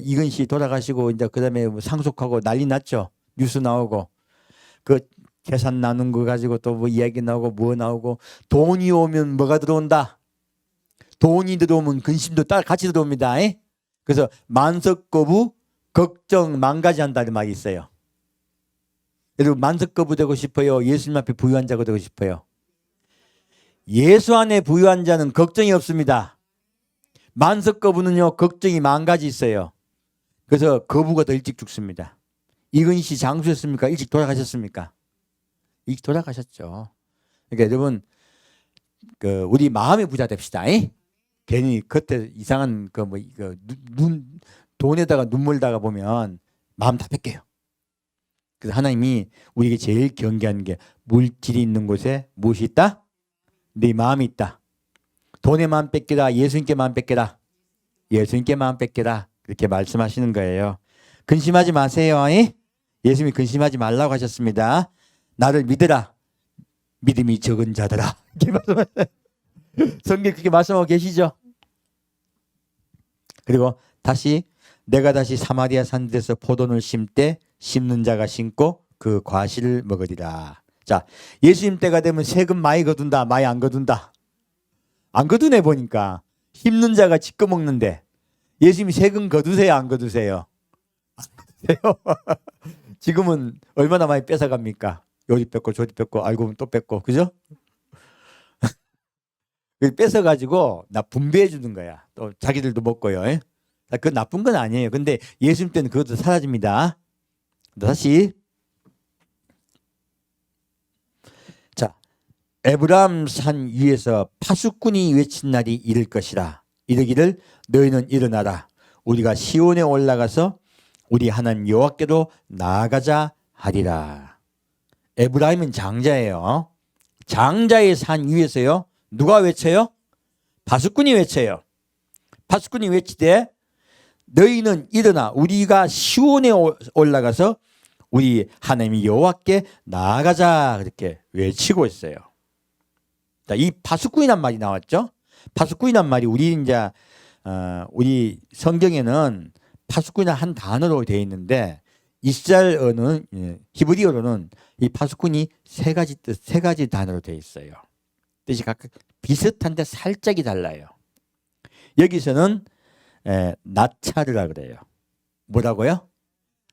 이근 씨 돌아가시고 이제 그다음에 상속하고 난리 났죠. 뉴스 나오고 그 재산 나눈 거 가지고 또 뭐 이야기 나오고 뭐 나오고, 돈이 오면 뭐가 들어온다. 돈이 들어오면 근심도 같이 들어옵니다. 그래서 만석거부 걱정 망가지한다는 말이 있어요. 여러분, 만석거부 되고 싶어요? 예수님 앞에 부유한 자가 되고 싶어요? 예수 안에 부유한 자는 걱정이 없습니다. 만석거부는요, 걱정이 10,000가지 있어요. 그래서 거부가 더 일찍 죽습니다. 이근희 씨 장수였습니까? 일찍 돌아가셨습니까? 일찍 돌아가셨죠. 그러니까 여러분, 우리 마음의 부자 됩시다. 괜히 겉에 이상한 돈에다가 눈물다가 보면 마음 다 뺏겨요. 그래서 하나님이 우리에게 제일 경계하는 게, 물질이 있는 곳에 무엇이 있다? 네 마음이 있다. 돈의 마음 뺏기라. 예수님께 마음 뺏기라. 예수님께 마음 뺏기라. 그렇게 말씀하시는 거예요. 근심하지 마세요. 예수님이 근심하지 말라고 하셨습니다. 나를 믿으라. 믿음이 적은 자들아. 이렇게 말씀하세요. 성경 그렇게 말씀하고 계시죠? 그리고 내가 다시 사마리아 산들에서 포도를 심때 심는 자가 심고 그 과실을 먹으리라. 자, 예수님 때가 되면 세금 많이 거둔다, 많이 안 거둔다? 안 거두네. 보니까 심는 자가 지꺼 먹는데, 예수님이 세금 거두세요, 안 거두세요? 안 거두세요. 지금은 얼마나 많이 뺏어갑니까? 요리 뺏고 저리 뺏고 알고 보면 또 뺏고, 그죠? 뺏어가지고 나 분배해 주는 거야. 또 자기들도 먹고요. 그 나쁜 건 아니에요. 근데 예수님 때는 그것도 사라집니다. 다시. 자, 에브라임 산 위에서 파수꾼이 외친 날이 이를 것이라. 이르기를 너희는 일어나라. 우리가 시온에 올라가서 우리 하나님 여호와께로 나아가자 하리라. 에브라임은 장자예요. 장자의 산 위에서요, 누가 외쳐요? 파수꾼이 외쳐요. 파수꾼이 외치되 너희는 일어나 우리가 시온에 올라가서 우리 하나님 여호와께 나아가자, 그렇게 외치고 있어요. 자, 이 파수꾼이란 말이 나왔죠. 파수꾼이란 말이 우리 성경에는 파수꾼이란 한 단어로 되어 있는데, 이스라엘어는, 히브리어로는 이 파수꾼이 세 가지 단어로 되어 있어요. 뜻이 각각 비슷한데 살짝이 달라요. 여기서는 나차르라 그래요. 뭐라고요?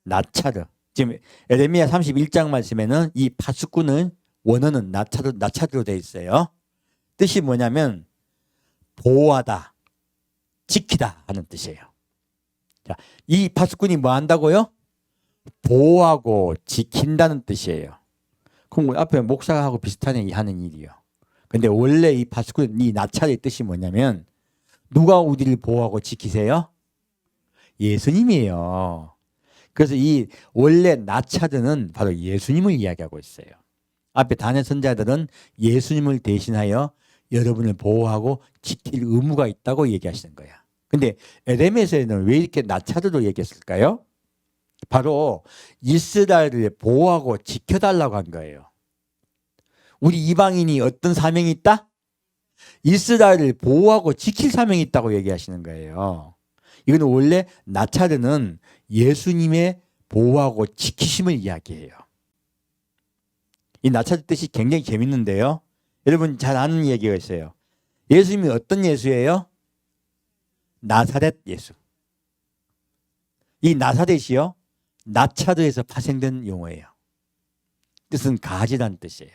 나차르. 지금 에레미야 31장 말씀에는 이 파수꾼은 원어는 나차르로 되어 있어요. 뜻이 뭐냐면 보호하다, 지키다 하는 뜻이에요. 자, 이 파수꾼이 뭐 한다고요? 보호하고 지킨다는 뜻이에요. 그럼 앞에 목사하고 비슷하네, 하는 일이요. 근데 원래 이 파수꾼, 이 나차르의 뜻이 뭐냐면, 누가 우리를 보호하고 지키세요? 예수님이에요. 그래서 이 원래 나차르는 바로 예수님을 이야기하고 있어요. 앞에 다니엘 선지자들은 예수님을 대신하여 여러분을 보호하고 지킬 의무가 있다고 얘기하시는 거야. 근데 에레미야서에는 왜 이렇게 나차르로 얘기했을까요? 바로 이스라엘을 보호하고 지켜달라고 한 거예요. 우리 이방인이 어떤 사명이 있다? 이스라엘을 보호하고 지킬 사명이 있다고 얘기하시는 거예요. 이건 원래 나차르는 예수님의 보호하고 지키심을 이야기해요. 이 나차르 뜻이 굉장히 재밌는데요. 여러분 잘 아는 얘기가 있어요. 예수님이 어떤 예수예요? 나사렛 예수. 이 나사렛이요, 나차르에서 파생된 용어예요. 뜻은 가지란 뜻이에요.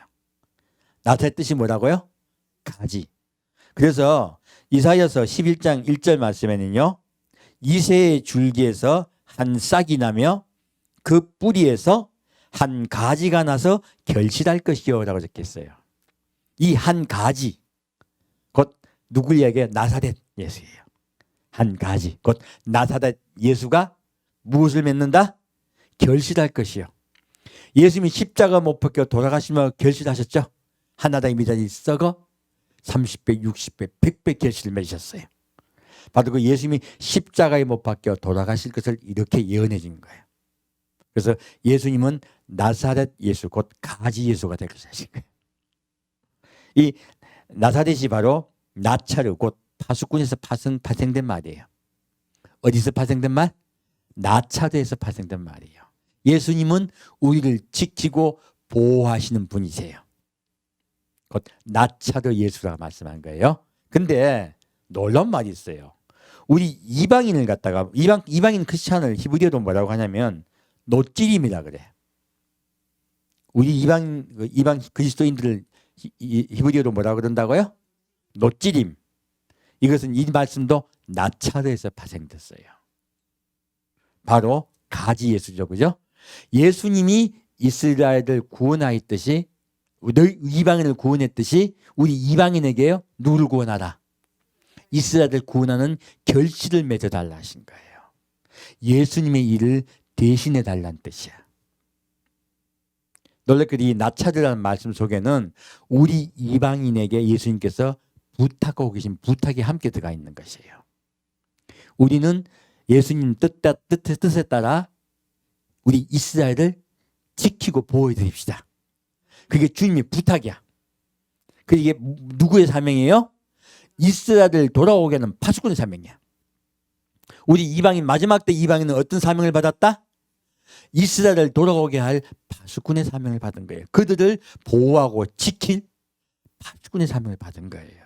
나사렛 뜻이 뭐라고요? 가지. 그래서 이사야서 11장 1절 말씀에는요, 이새의 줄기에서 한 싹이 나며 그 뿌리에서 한 가지가 나서 결실할 것이요 라고 적혔어요. 이 한 가지, 곧 누굴 이야기해요? 나사렛 예수예요. 한 가지, 곧 나사렛 예수가 무엇을 맺는다? 결실할 것이요. 예수님이 십자가 못 박혀 돌아가시며 결실하셨죠? 하나당 미자리 썩어 30배, 60배, 100배 결실을 맺으셨어요. 바로 그 예수님이 십자가에 못 박혀 돌아가실 것을 이렇게 예언해 준 거예요. 그래서 예수님은 나사렛 예수, 곧 가지 예수가 될 것을 하신 거예요. 이 나사렛이 바로 나차르, 곧 파수꾼에서 파생된 말이에요. 어디서 파생된 말? 나차르에서 파생된 말이에요. 예수님은 우리를 지키고 보호하시는 분이세요. 곧 나차르 예수라고 말씀한 거예요. 근데 놀라운 말이 있어요. 우리 이방인을 갖다가 이방인 크리스찬을 히브리어로 뭐라고 하냐면 노찌림이라 그래. 우리 이방 그리스도인들을 히브리어로 뭐라고 그런다고요? 노찌림. 이것은 이 말씀도 나차르에서 파생됐어요. 바로 가지 예수죠, 그죠? 예수님이 이스라엘을 구원하였듯이, 이방인을 구원했듯이 우리 이방인에게요, 누구를 구원하라? 이스라엘을 구원하는 결실을 맺어달라 하신 거예요. 예수님의 일을 대신해 달라는 뜻이야. 놀랍게도 이 나차르라는 말씀 속에는 우리 이방인에게 예수님께서 부탁하고 계신 부탁이 함께 들어가 있는 것이에요. 우리는 예수님 뜻에 따라 우리 이스라엘을 지키고 보호해 드립시다. 그게 주님의 부탁이야. 그게 누구의 사명이에요? 이스라엘을 돌아오게 하는 파수꾼의 사명이야. 우리 이방인, 마지막 때 이방인은 어떤 사명을 받았다? 이스라엘을 돌아오게 할 파수꾼의 사명을 받은 거예요. 그들을 보호하고 지킬 파수꾼의 사명을 받은 거예요.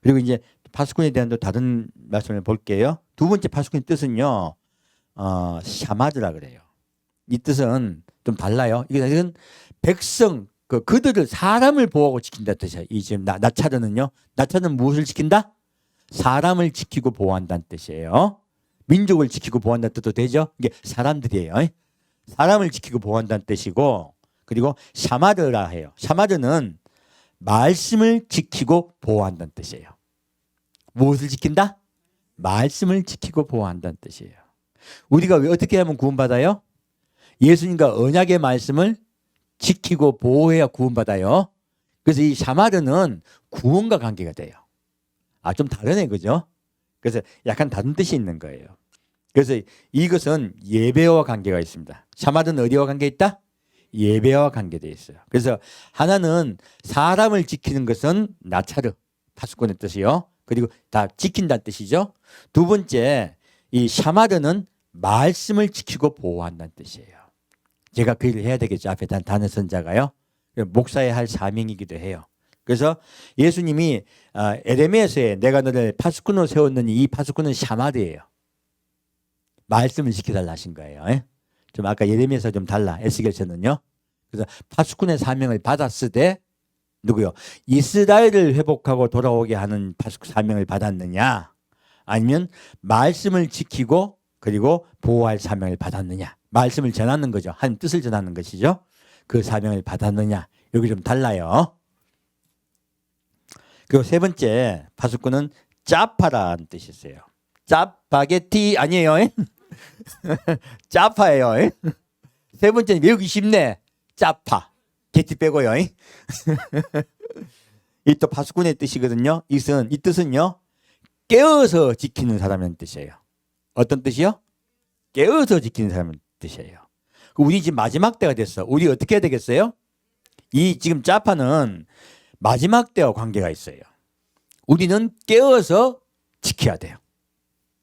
그리고 이제 파수꾼에 대한 또 다른 말씀을 볼게요. 두 번째 파수꾼의 뜻은요, 샤마드라 그래요. 이 뜻은 좀 달라요. 이건 백성, 그들을, 사람을 보호하고 지킨다는 뜻이에요. 이 지금 나차르는요, 나차르는 무엇을 지킨다? 사람을 지키고 보호한다는 뜻이에요. 민족을 지키고 보호한다는 뜻도 되죠. 이게 사람들이에요. 사람을 지키고 보호한다는 뜻이고, 그리고 샤마드라 해요. 샤마드는 말씀을 지키고 보호한다는 뜻이에요. 무엇을 지킨다? 말씀을 지키고 보호한다는 뜻이에요. 우리가 왜 어떻게 하면 구원받아요? 예수님과 언약의 말씀을 지키고 보호해야 구원받아요. 그래서 이 샤마드는 구원과 관계가 돼요. 좀 다르네, 그죠? 그래서 약간 다른 뜻이 있는 거예요. 그래서 이것은 예배와 관계가 있습니다. 샤마드는 어디와 관계 있다? 예배와 관계되어 있어요. 그래서 하나는 사람을 지키는 것은 나차르, 파수꾼의 뜻이요. 그리고 다 지킨다는 뜻이죠. 두 번째, 이 샤마드는 말씀을 지키고 보호한다는 뜻이에요. 제가 그 일을 해야 되겠죠. 앞에 단어 선자가요. 목사의 할 사명이기도 해요. 그래서 예수님이 에레미야서에 내가 너를 파수꾼으로 세웠느니 이 파수꾼은 샤마드예요. 말씀을 지켜달라 하신 거예요. 좀 아까 예레미야서 좀 달라. 에스겔서는요. 그래서 파수꾼의 사명을 받았을 때 누구요? 이스라엘을 회복하고 돌아오게 하는 파수꾼 사명을 받았느냐, 아니면 말씀을 지키고 그리고 보호할 사명을 받았느냐. 말씀을 전하는 거죠. 하나님 뜻을 전하는 것이죠. 그 사명을 받았느냐. 여기 좀 달라요. 그리고 세 번째 파수꾼은 짜파라는 뜻이 있어요. 짜파게티 아니에요. 짜파예요. 세 번째는 외우기 쉽네. 짜파. 게티 빼고요. 이 또 파수꾼의 뜻이거든요. 이 뜻은요, 깨어서 지키는 사람이라는 뜻이에요. 어떤 뜻이요? 깨어서 지키는 사람이라는 뜻이에요. 우리 지금 마지막 때가 됐어. 우리 어떻게 해야 되겠어요? 이 지금 짜파는 마지막 때와 관계가 있어요. 우리는 깨어서 지켜야 돼요.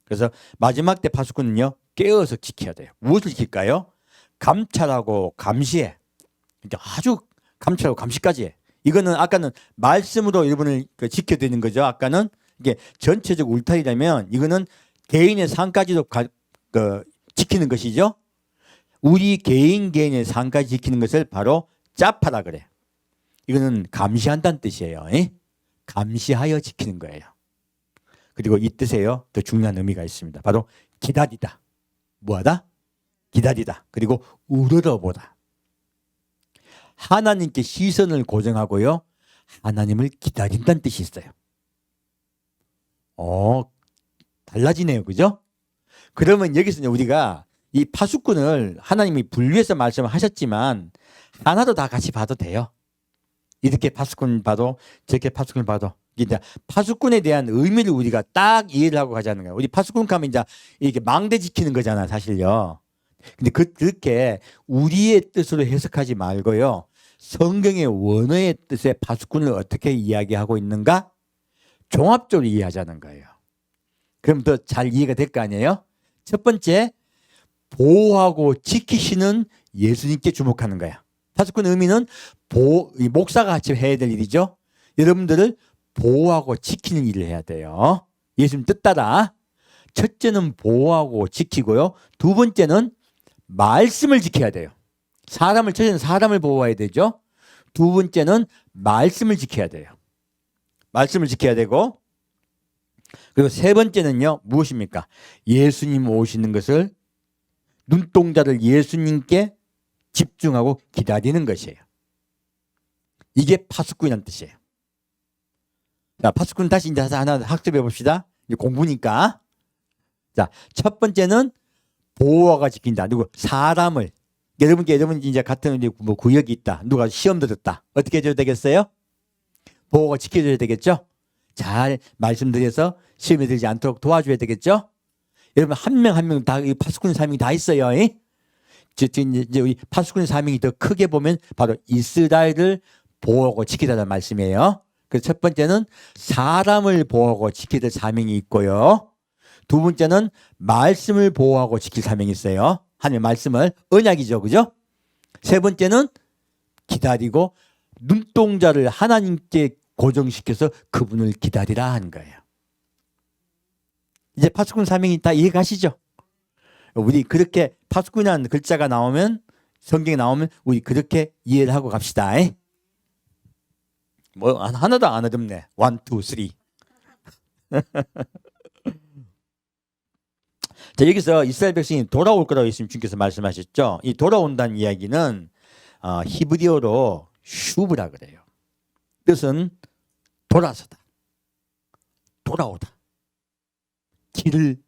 그래서 마지막 때 파수꾼은요, 깨어서 지켜야 돼요. 무엇을 지킬까요? 감찰하고 감시해. 아주 감찰하고 감시까지 해. 이거는 아까는 말씀으로 여러분을 지켜드리는 거죠. 아까는 이게 전체적 울타리라면 이거는 개인의 삶까지도 지키는 것이죠. 우리 개인의 삶까지 지키는 것을 바로 짜파라 그래. 이거는 감시한다는 뜻이에요. 감시하여 지키는 거예요. 그리고 이 뜻에요, 더 중요한 의미가 있습니다. 바로 기다리다. 뭐하다? 기다리다. 그리고 우러러보다. 하나님께 시선을 고정하고요, 하나님을 기다린다는 뜻이 있어요. 달라지네요. 그죠? 그러면 여기서 우리가 이 파수꾼을 하나님이 분류해서 말씀을 하셨지만 하나도 다 같이 봐도 돼요. 이렇게 파수꾼 봐도 저렇게 파수꾼 봐도. 이제 파수꾼에 대한 의미를 우리가 딱 이해를 하고 가자는 거예요. 우리 파수꾼 가면 이제 이렇게 망대 지키는 거잖아, 사실요. 근데 그렇게 우리의 뜻으로 해석하지 말고요, 성경의 원어의 뜻의 파수꾼을 어떻게 이야기하고 있는가 종합적으로 이해하자는 거예요. 그럼 더 잘 이해가 될 거 아니에요? 첫 번째, 보호하고 지키시는 예수님께 주목하는 거야. 파수꾼 의미는 목사가 같이 해야 될 일이죠. 여러분들을 보호하고 지키는 일을 해야 돼요. 예수님 뜻 따라. 첫째는 보호하고 지키고요. 두 번째는 말씀을 지켜야 돼요. 첫째는 사람을 보호해야 되죠. 두 번째는 말씀을 지켜야 돼요. 말씀을 지켜야 되고, 그리고 세 번째는요, 무엇입니까? 예수님 오시는 것을, 눈동자를 예수님께 집중하고 기다리는 것이에요. 이게 파수꾼이라는 뜻이에요. 자, 파수꾼 다시 이제 하나 학습해 봅시다. 이제 공부니까. 자, 첫 번째는 보호하고 지킨다. 누구? 사람을. 여러분 이제 같은 뭐 구역이 있다. 누가 시험 들었다. 어떻게 해줘야 되겠어요? 보호가 지켜줘야 되겠죠? 잘 말씀드려서 시험에 들지 않도록 도와줘야 되겠죠? 여러분 한 명 한 명 다 파수꾼 사명이 다 있어요. 이제 우리 파수꾼 사명이 더 크게 보면 바로 이스라엘을 보호하고 지키자는 말씀이에요. 그래서 첫 번째는 사람을 보호하고 지켜야 될 사명이 있고요. 두 번째는 말씀을 보호하고 지킬 사명이 있어요. 하나님의 말씀을, 언약이죠. 그죠? 세 번째는 기다리고 눈동자를 하나님께 고정시켜서 그분을 기다리라 하는 거예요. 이제 파수꾼 사명이 다 이해가시죠? 우리 그렇게 파수꾼이라는 글자가 나오면, 성경에 나오면 우리 그렇게 이해를 하고 갑시다. 뭐 하나도 안 어렵네. 1, 2, 3. 자, 여기서 이스라엘 백성이 돌아올 거라고 예수님께서 말씀하셨죠. 이 돌아온다는 이야기는 히브리어로 슈브라 그래요. 뜻은 돌아서다, 돌아오다, 길을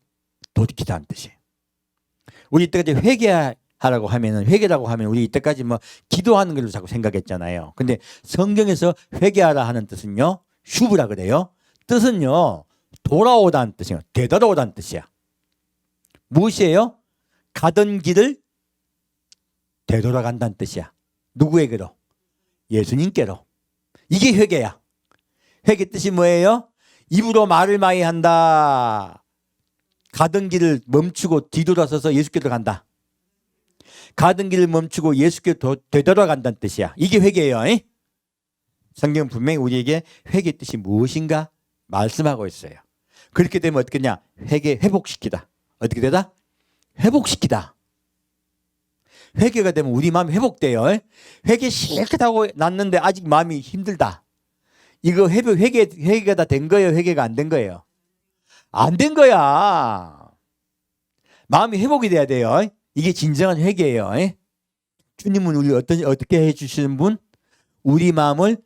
돌이키다는 뜻이에요. 우리 이때까지 회개라고 하면 우리 이때까지 뭐 기도하는 걸로 자꾸 생각했잖아요. 근데 성경에서 회개하라 하는 뜻은요, 슈브라 그래요. 뜻은요, 돌아오다는 뜻이에요. 되돌아오다는 뜻이야. 무엇이에요? 가던 길을 되돌아간다는 뜻이야. 누구에게로? 예수님께로. 이게 회개야. 회개 뜻이 뭐예요? 입으로 말을 많이 한다. 가던 길을 멈추고 뒤돌아서서 예수께로 간다. 가던 길을 멈추고 예수께로 되돌아간다는 뜻이야. 이게 회개예요. 성경은 분명히 우리에게 회개의 뜻이 무엇인가 말씀하고 있어요. 그렇게 되면 어떻게 되냐? 회복시키다. 어떻게 되다? 회복시키다. 회개가 되면 우리 마음이 회복돼요. 회개 실컷 하고 났는데 아직 마음이 힘들다. 이거 회개가 다 된 거예요? 회개가 안 된 거예요? 안 된 거야. 마음이 회복이 돼야 돼요. 이게 진정한 회개예요. 주님은 우리 어떻게 해주시는 분? 우리 마음을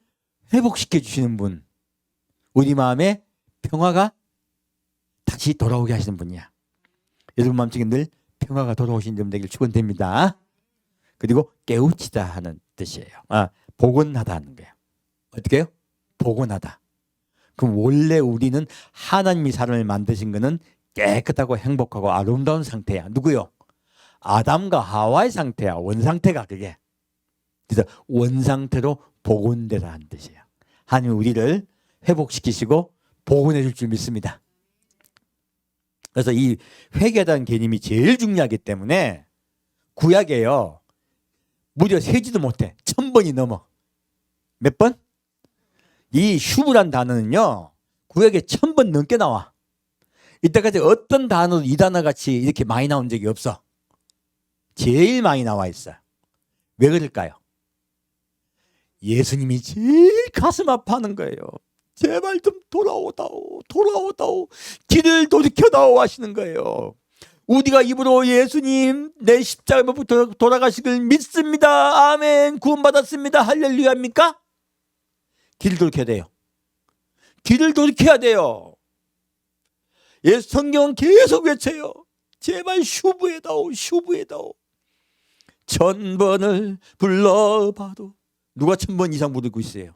회복시켜 주시는 분. 우리 마음에 평화가 다시 돌아오게 하시는 분이야. 여러분 마음속에 늘 평화가 돌아오시는 분 되길 축원됩니다. 그리고 깨우치다 하는 뜻이에요. 복원하다 하는 거예요. 어떻게 해요? 복원하다. 그럼 원래 우리는 하나님이 사람을 만드신 거는 깨끗하고 행복하고 아름다운 상태야. 누구요? 아담과 하와의 상태야. 원상태가 그게. 그래서 원상태로 복원되라는 뜻이에요. 하나님 우리를 회복시키시고 복원해 줄 줄 믿습니다. 그래서 이 회개라는 개념이 제일 중요하기 때문에 구약에요. 무려 세지도 못해. 1000번이 넘어. 몇 번? 이 슈브란 단어는요. 구약에 1000번 넘게 나와. 이때까지 어떤 단어도 이 단어 같이 이렇게 많이 나온 적이 없어. 제일 많이 나와 있어요. 왜 그럴까요? 예수님이 제일 가슴 아파하는 거예요. 제발 좀 돌아오다오, 돌아오다오, 길을 돌이켜다오 하시는 거예요. 우리가 입으로 예수님 내 십자가부터 돌아가시길 믿습니다. 아멘. 구원받았습니다. 할렐루야 합니까? 길을 돌이켜야 돼요. 길을 돌이켜야 돼요. 예수 성경은 계속 외쳐요. 제발 슈브에다오, 슈브에다오. 1000번을 불러봐도 누가 1000번 이상 부르고 있어요?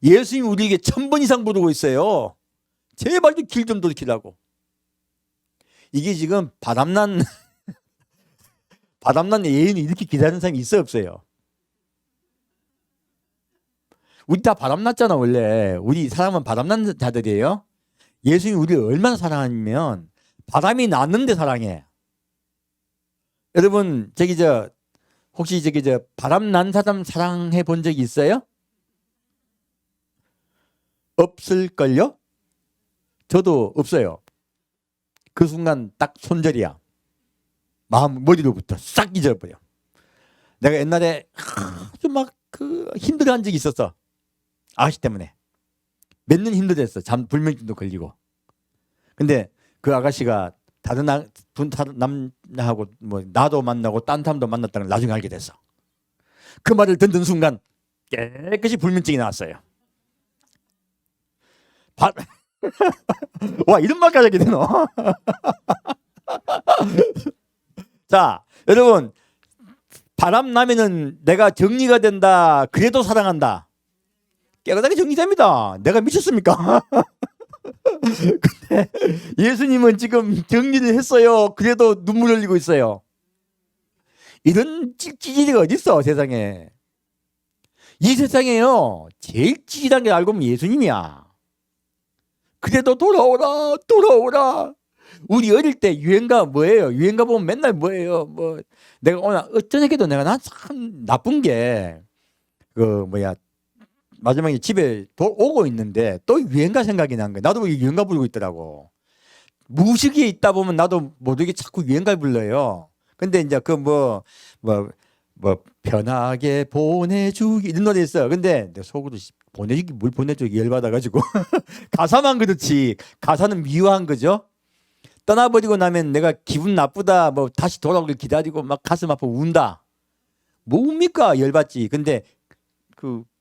예수님이 우리에게 1000번 이상 부르고 있어요. 제발 좀 길 좀 돌이키라고. 이게 지금 바람난 예인이 이렇게 기다리는 사람이 있어요, 없어요? 우리 다 바람났잖아. 원래 우리 사람은 바람난 자들이에요. 예수님이 우리를 얼마나 사랑하냐면 바람이 났는데 사랑해. 여러분 혹시 바람 난 사람 사랑해 본 적이 있어요? 없을걸요? 저도 없어요. 그 순간 딱 손절이야. 머리로부터 싹 잊어버려. 내가 옛날에 아주 막 힘들어한 적이 있었어. 아가씨 때문에. 몇 년 힘들었어. 불면증도 걸리고. 근데 그 아가씨가 다른 남자하고 뭐 나도 만나고 딴 사람도 만났다는 걸 나중에 알게 됐어. 그 말을 듣는 순간 깨끗이 불면증이 나왔어요. 와, 이런 말까지 하게 되노? 자, 여러분, 바람 나면은 내가 정리가 된다. 그래도 사랑한다. 깨끗하게 정리됩니다. 내가 미쳤습니까? 근데 예수님은 지금 정리를 했어요. 그래도 눈물 흘리고 있어요. 이런 찌질이가 어딨어, 세상에. 이 세상에요, 제일 찌질한 게 알고 보면 예수님이야. 그래도 돌아오라, 돌아오라. 우리 어릴 때 유행가 뭐예요? 유행가 보면 맨날 뭐예요? 내가 오늘 어쩌냐해도 내가 난 참 나쁜 게 마지막에 집에 오고 있는데 또 유행가 생각이 난 거야. 나도 유행가 부르고 있더라고. 무식에 있다 보면 나도 모르게 자꾸 유행가를 불러요. 근데 이제 편하게 보내주기 이런 노래 있어요. 근데 내 속으로 보내주기 뭘 보내주기 열받아가지고 가사만 그렇지 가사는 미워한 거죠. 떠나버리고 나면 내가 기분 나쁘다 다시 돌아오길 기다리고 막 가슴 아파 운다. 뭡니까 열받지. 근데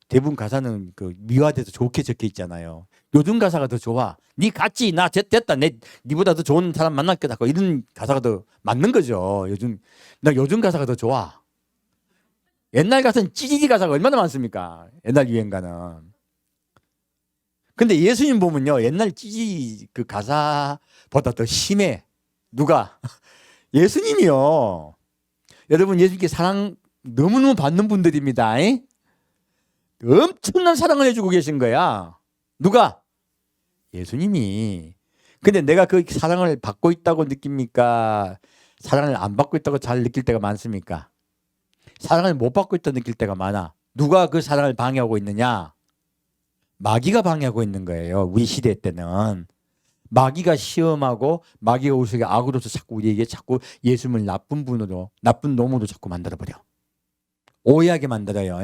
대부분 가사는 미화돼서 좋게 적혀 있잖아요. 요즘 가사가 더 좋아. 니 갔지 나 됐다 니보다 더 좋은 사람 만났겠다. 이런 가사가 더 맞는 거죠. 나 요즘 가사가 더 좋아. 옛날 가사는 찌질이 가사가 얼마나 많습니까? 옛날 유행가는. 근데 예수님 보면요 옛날 찌질이 가사보다 더 심해. 누가? 예수님이요. 여러분 예수님께 사랑 너무너무 받는 분들입니다. 엄청난 사랑을 해주고 계신 거야. 누가? 예수님이. 근데 내가 그 사랑을 받고 있다고 느낍니까? 사랑을 안 받고 있다고 잘 느낄 때가 많습니까? 사랑을 못 받고 있다고 느낄 때가 많아. 누가 그 사랑을 방해하고 있느냐? 마귀가 방해하고 있는 거예요. 우리 시대 때는. 마귀가 시험하고 마귀가 우리 속에 악으로서 자꾸 우리에게 자꾸 예수님을 나쁜 놈으로 자꾸 만들어버려. 오해하게 만들어요.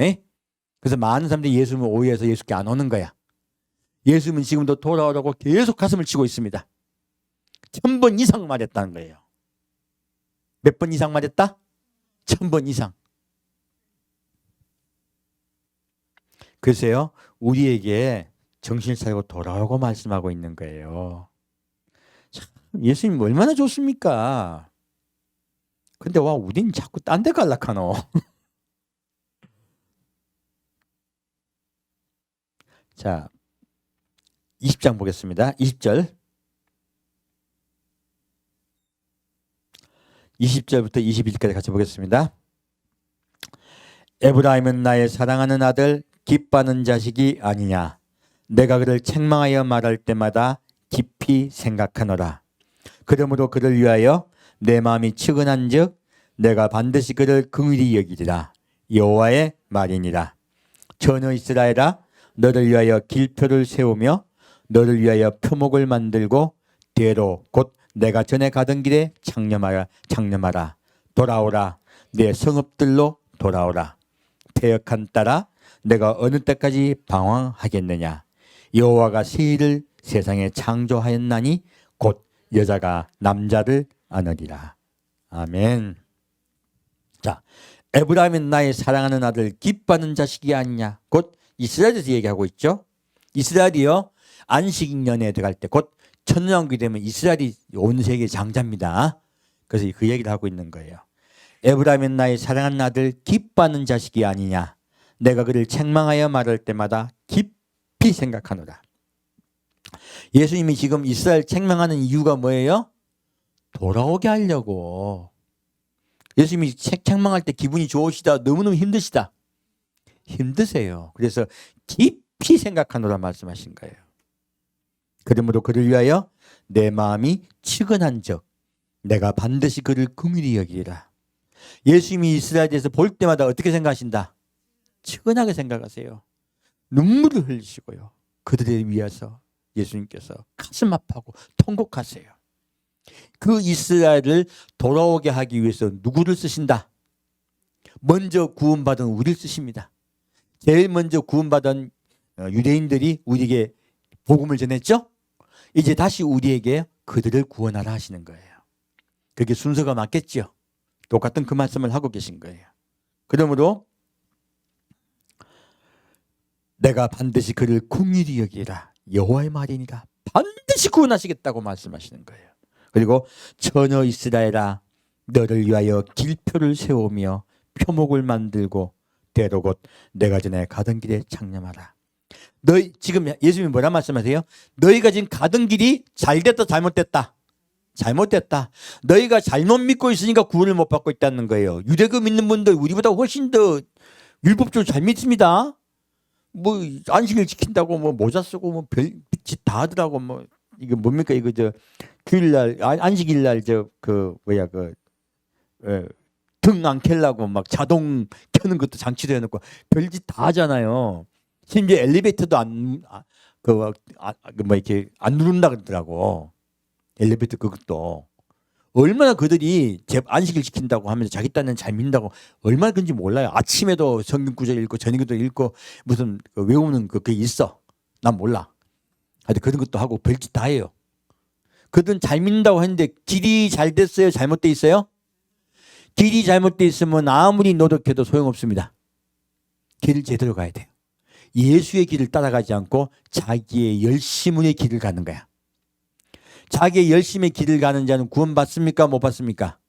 그래서 많은 사람들이 예수님을 오해해서 예수께 안 오는 거야. 예수님은 지금도 돌아오라고 계속 가슴을 치고 있습니다. 1000번 이상 말했다는 거예요. 몇 번 이상 말했다? 1000번 이상. 그래서요 우리에게 정신을 차리고 돌아오고 말씀하고 있는 거예요. 참, 예수님 얼마나 좋습니까? 근데 와 우린 자꾸 딴 데 갈락하노. 자 20장 보겠습니다. 20절 20절부터 21절까지 같이 보겠습니다. 에브라임은 나의 사랑하는 아들, 기뻐하는 자식이 아니냐. 내가 그를 책망하여 말할 때마다 깊이 생각하노라. 그러므로 그를 위하여 내 마음이 측은한즉 내가 반드시 그를 긍휼히 여기리라. 여호와의 말이니라. 전혀 이스라엘아, 너를 위하여 길표를 세우며 너를 위하여 표목을 만들고 대로 곧 내가 전에 가던 길에 창념하라. 돌아오라. 내 성읍들로 돌아오라. 패역한 딸아, 내가 어느 때까지 방황하겠느냐. 여호와가 새 일을 세상에 창조하였나니 곧 여자가 남자를 안으리라. 아멘. 자, 에브라임은 나의 사랑하는 아들, 기뻐하는 자식이 아니냐. 곧 이스라엘에서 얘기하고 있죠. 이스라엘이요, 안식년에 들어갈 때 곧 천년왕국이 되면 이스라엘이 온 세계 장자입니다. 그래서 그 얘기를 하고 있는 거예요. 에브라임은 나의 사랑하는 아들, 기뻐하는 자식이 아니냐. 내가 그를 책망하여 말할 때마다 깊이 생각하노라. 예수님이 지금 이스라엘 책망하는 이유가 뭐예요? 돌아오게 하려고. 예수님이 책망할 때 기분이 좋으시다, 너무너무 힘드시다. 힘드세요. 그래서 깊이 생각하노라 말씀하신 거예요. 그러므로 그를 위하여 내 마음이 측은한즉 내가 반드시 그를 긍휼히 여기리라. 예수님이 이스라엘에서 볼 때마다 어떻게 생각하신다? 측은하게 생각하세요. 눈물을 흘리시고요. 그들을 위해서 예수님께서 가슴 아파하고 통곡하세요. 그 이스라엘을 돌아오게 하기 위해서 누구를 쓰신다? 먼저 구원받은 우리를 쓰십니다. 제일 먼저 구원받은 유대인들이 우리에게 복음을 전했죠? 이제 다시 우리에게 그들을 구원하라 하시는 거예요. 그게 순서가 맞겠죠? 똑같은 그 말씀을 하고 계신 거예요. 그러므로 내가 반드시 그를 긍휼히 여기라. 여호와의 말이니라. 반드시 구원하시겠다고 말씀하시는 거예요. 그리고 처녀 이스라엘아, 너를 위하여 길표를 세우며 표목을 만들고 대로 곧 내가 전에 가던 길에 창념하라. 너희 지금 예수님이 뭐라 말씀하세요? 너희가 지금 가던 길이 잘됐다 잘못됐다? 잘못됐다. 너희가 잘못 믿고 있으니까 구원을 못 받고 있다는 거예요. 유대교 믿는 분들 우리보다 훨씬 더 율법적으로 잘 믿습니다. 뭐 안식일 지킨다고 뭐 모자 쓰고 뭐 별짓 다 하더라고. 뭐 이거 뭡니까 이거 저 주일날 안식일날 저 그 뭐야 그 등 안 켤라고 막 자동 켜는 것도 장치도 해놓고 별짓 다 하잖아요. 심지어 엘리베이터도 뭐 이렇게 안 누른다 그러더라고. 엘리베이터 그것도 얼마나 그들이 안식일 지킨다고 하면서 자기 딴에는 잘 믿는다고 얼마나 그런지 몰라요. 아침에도 성경 구절 읽고 저녁에도 읽고 무슨 외우는 그게 있어. 난 몰라. 하여튼 그런 것도 하고 별짓 다 해요. 그들은 잘 믿는다고 했는데 길이 잘 됐어요? 잘못돼 있어요? 길이 잘못돼 있으면 아무리 노력해도 소용없습니다. 길을 제대로 가야 돼요. 예수의 길을 따라가지 않고 자기의 열심의 길을 가는 거야. 자기의 열심의 길을 가는 자는 구원받습니까? 못 받습니까?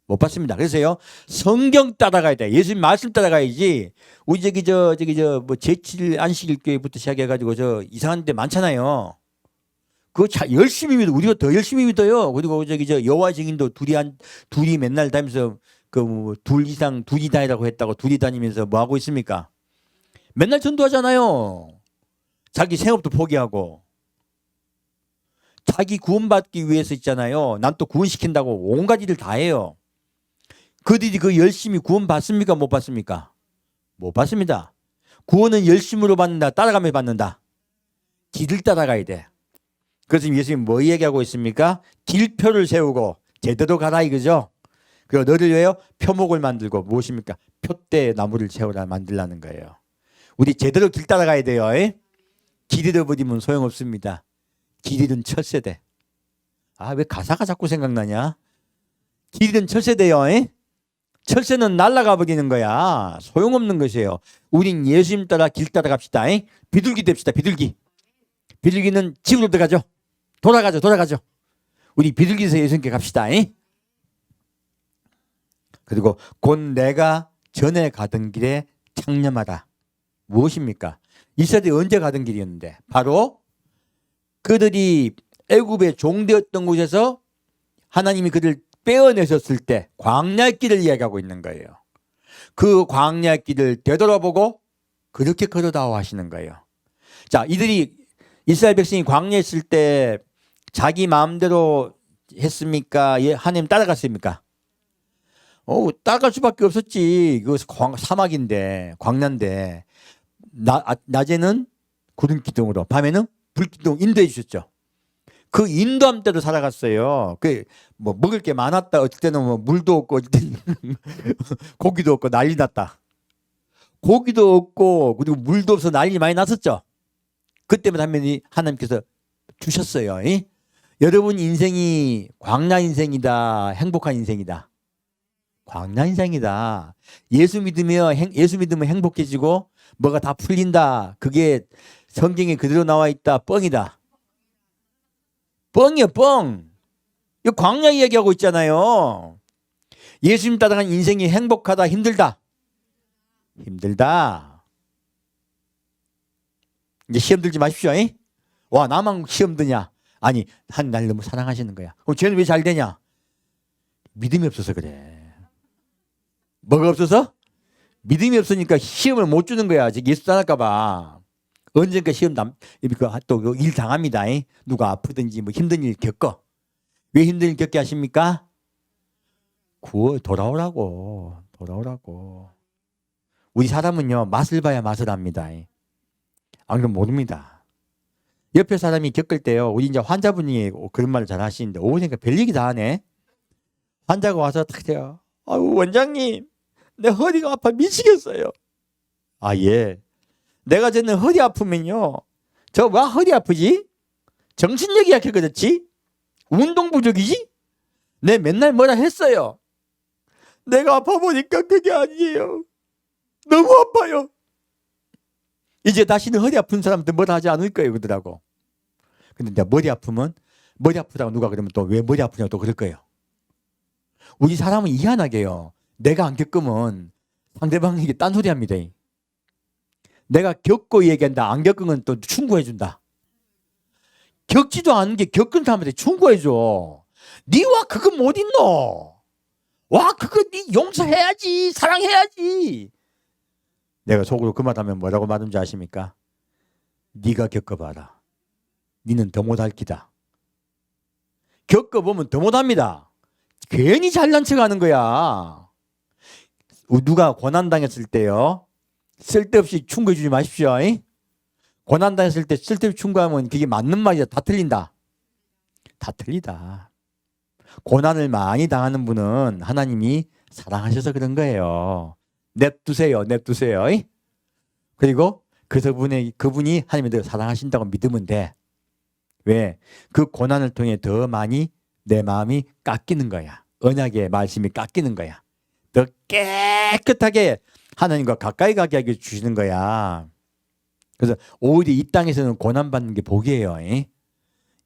못 받습니다. 그래서요, 성경 따라가야 돼. 예수님 말씀 따라가야지. 우리 저기 뭐 제7 안식일 교회부터 시작해가지고 저 이상한 데 많잖아요. 그거 열심히 믿어. 우리가 더 열심히 믿어요. 그리고 저기 저 여호와 증인도 둘이 맨날 다니면서 그 둘 이상 둘이 다니라고 했다고 둘이 다니면서 뭐 하고 있습니까? 맨날 전도하잖아요. 자기 생업도 포기하고. 자기 구원받기 위해서 있잖아요. 난 또 구원시킨다고 온갖 일을 다 해요. 그들이 그 열심히 구원받습니까? 못 받습니까? 못 받습니다. 구원은 열심으로 받는다. 따라가며 받는다. 길을 따라가야 돼. 그래서 예수님 뭐 얘기하고 있습니까? 길표를 세우고 제대로 가라 이거죠. 그리고 너를 위하여 표목을 만들고 무엇입니까? 표대 나무를 세우라 만들라는 거예요. 우리 제대로 길 따라가야 돼요. 길 잃어버리면 소용없습니다. 길 잃은 철새대. 아, 왜 가사가 자꾸 생각나냐? 길 잃은 철새대요. 철새는 날아가 버리는 거야. 소용없는 것이에요. 우린 예수님 따라 길 따라 갑시다. 비둘기 됩시다. 비둘기. 비둘기는 집으로 들어가죠. 돌아가죠. 우리 비둘기에서 예수님께 갑시다. 그리고 곧 내가 전에 가던 길에 창념하라. 무엇입니까? 이스라엘이 언제 가던 길이었는데 바로 그들이 애굽의 종되었던 곳에서 하나님이 그들을 빼어내셨을 때 광야의 길을 이야기하고 있는 거예요. 그 광야 길을 되돌아보고 그렇게 걸어다오 하시는 거예요. 자, 이들이 이스라엘 백성이 광야에 있을 때 자기 마음대로 했습니까? 예, 하나님 따라갔습니까? 따라갈 수밖에 없었지. 그 사막인데, 광야인데. 낮에는 구름 기둥으로, 밤에는 불 기둥 인도해 주셨죠. 그 인도함 대로 살아갔어요. 뭐 먹을 게 많았다. 어떨 때는 뭐 물도 없고, 어떨 때는 고기도 없고 난리 났다. 고기도 없고 그리고 물도 없어 난리 많이 났었죠. 그때마다 하나님께서 주셨어요. 여러분 인생이 광야 인생이다, 행복한 인생이다. 광야 인생이다. 예수 믿으면 행복해지고 뭐가 다 풀린다. 그게 성경에 그대로 나와 있다. 뻥이다. 뻥이요, 뻥. 이거 광야 이야기하고 있잖아요. 예수님 따라간 인생이 행복하다, 힘들다. 힘들다. 이제 시험 들지 마십시오. 와, 나만 시험 드냐? 아니, 한 날 너무 사랑하시는 거야. 그럼 쟤는 왜 잘 되냐? 믿음이 없어서 그래. 뭐가 없어서? 믿음이 없으니까 시험을 못 주는 거야. 예수 따를까 봐. 언젠가 시험 또 일 당합니다. 누가 아프든지 뭐 힘든 일 겪어. 왜 힘든 일 겪게 하십니까? 돌아오라고. 우리 사람은요, 맛을 봐야 맛을 압니다. 안 그러면 모릅니다. 옆에 사람이 겪을 때요, 우리 이제 환자분이 그런 말을 잘 하시는데, 오니까 별 얘기 다 하네. 환자가 와서 딱 해요. 아유, 원장님, 내 허리가 아파 미치겠어요. 아, 예. 내가 전에 허리 아프면요, 저 왜 허리 아프지? 정신력이 약해 그렇지? 운동 부족이지? 내 맨날 뭐라 했어요. 내가 아파 보니까 그게 아니에요. 너무 아파요. 이제 다시는 허리 아픈 사람한테 뭐라 하지 않을 거예요, 그러더라고. 근데 이제 머리 아프면, 머리 아프다고 누가 그러면 또 왜 머리 아프냐고 또 그럴 거예요. 우리 사람은 희한하게요. 내가 안 겪으면 상대방에게 딴소리 합니다. 내가 겪고 얘기한다. 안 겪은 건 또 충고해준다. 겪지도 않은 게 겪은 사람한테 충고해줘. 니와 그거 못 있노? 와, 그거 니 용서해야지. 사랑해야지. 내가 속으로 그 말하면 뭐라고 말하는지 아십니까? 네가 겪어봐라. 니는 더 못할 기다. 겪어보면 더 못합니다. 괜히 잘난 척하는 거야. 누가 고난당했을 때요, 쓸데없이 충고해 주지 마십시오. 고난당했을 때 쓸데없이 충고하면 그게 맞는 말이야. 다 틀린다. 다 틀리다. 고난을 많이 당하는 분은 하나님이 사랑하셔서 그런 거예요. 냅두세요. 그리고 그분이 하나님을 더 사랑하신다고 믿으면 돼. 왜? 그 고난을 통해 더 많이 내 마음이 깎이는 거야. 언약의 말씀이 깎이는 거야. 더 깨끗하게 하나님과 가까이 가게 하게 주시는 거야. 그래서 오히려 이 땅에서는 고난받는 게 복이에요.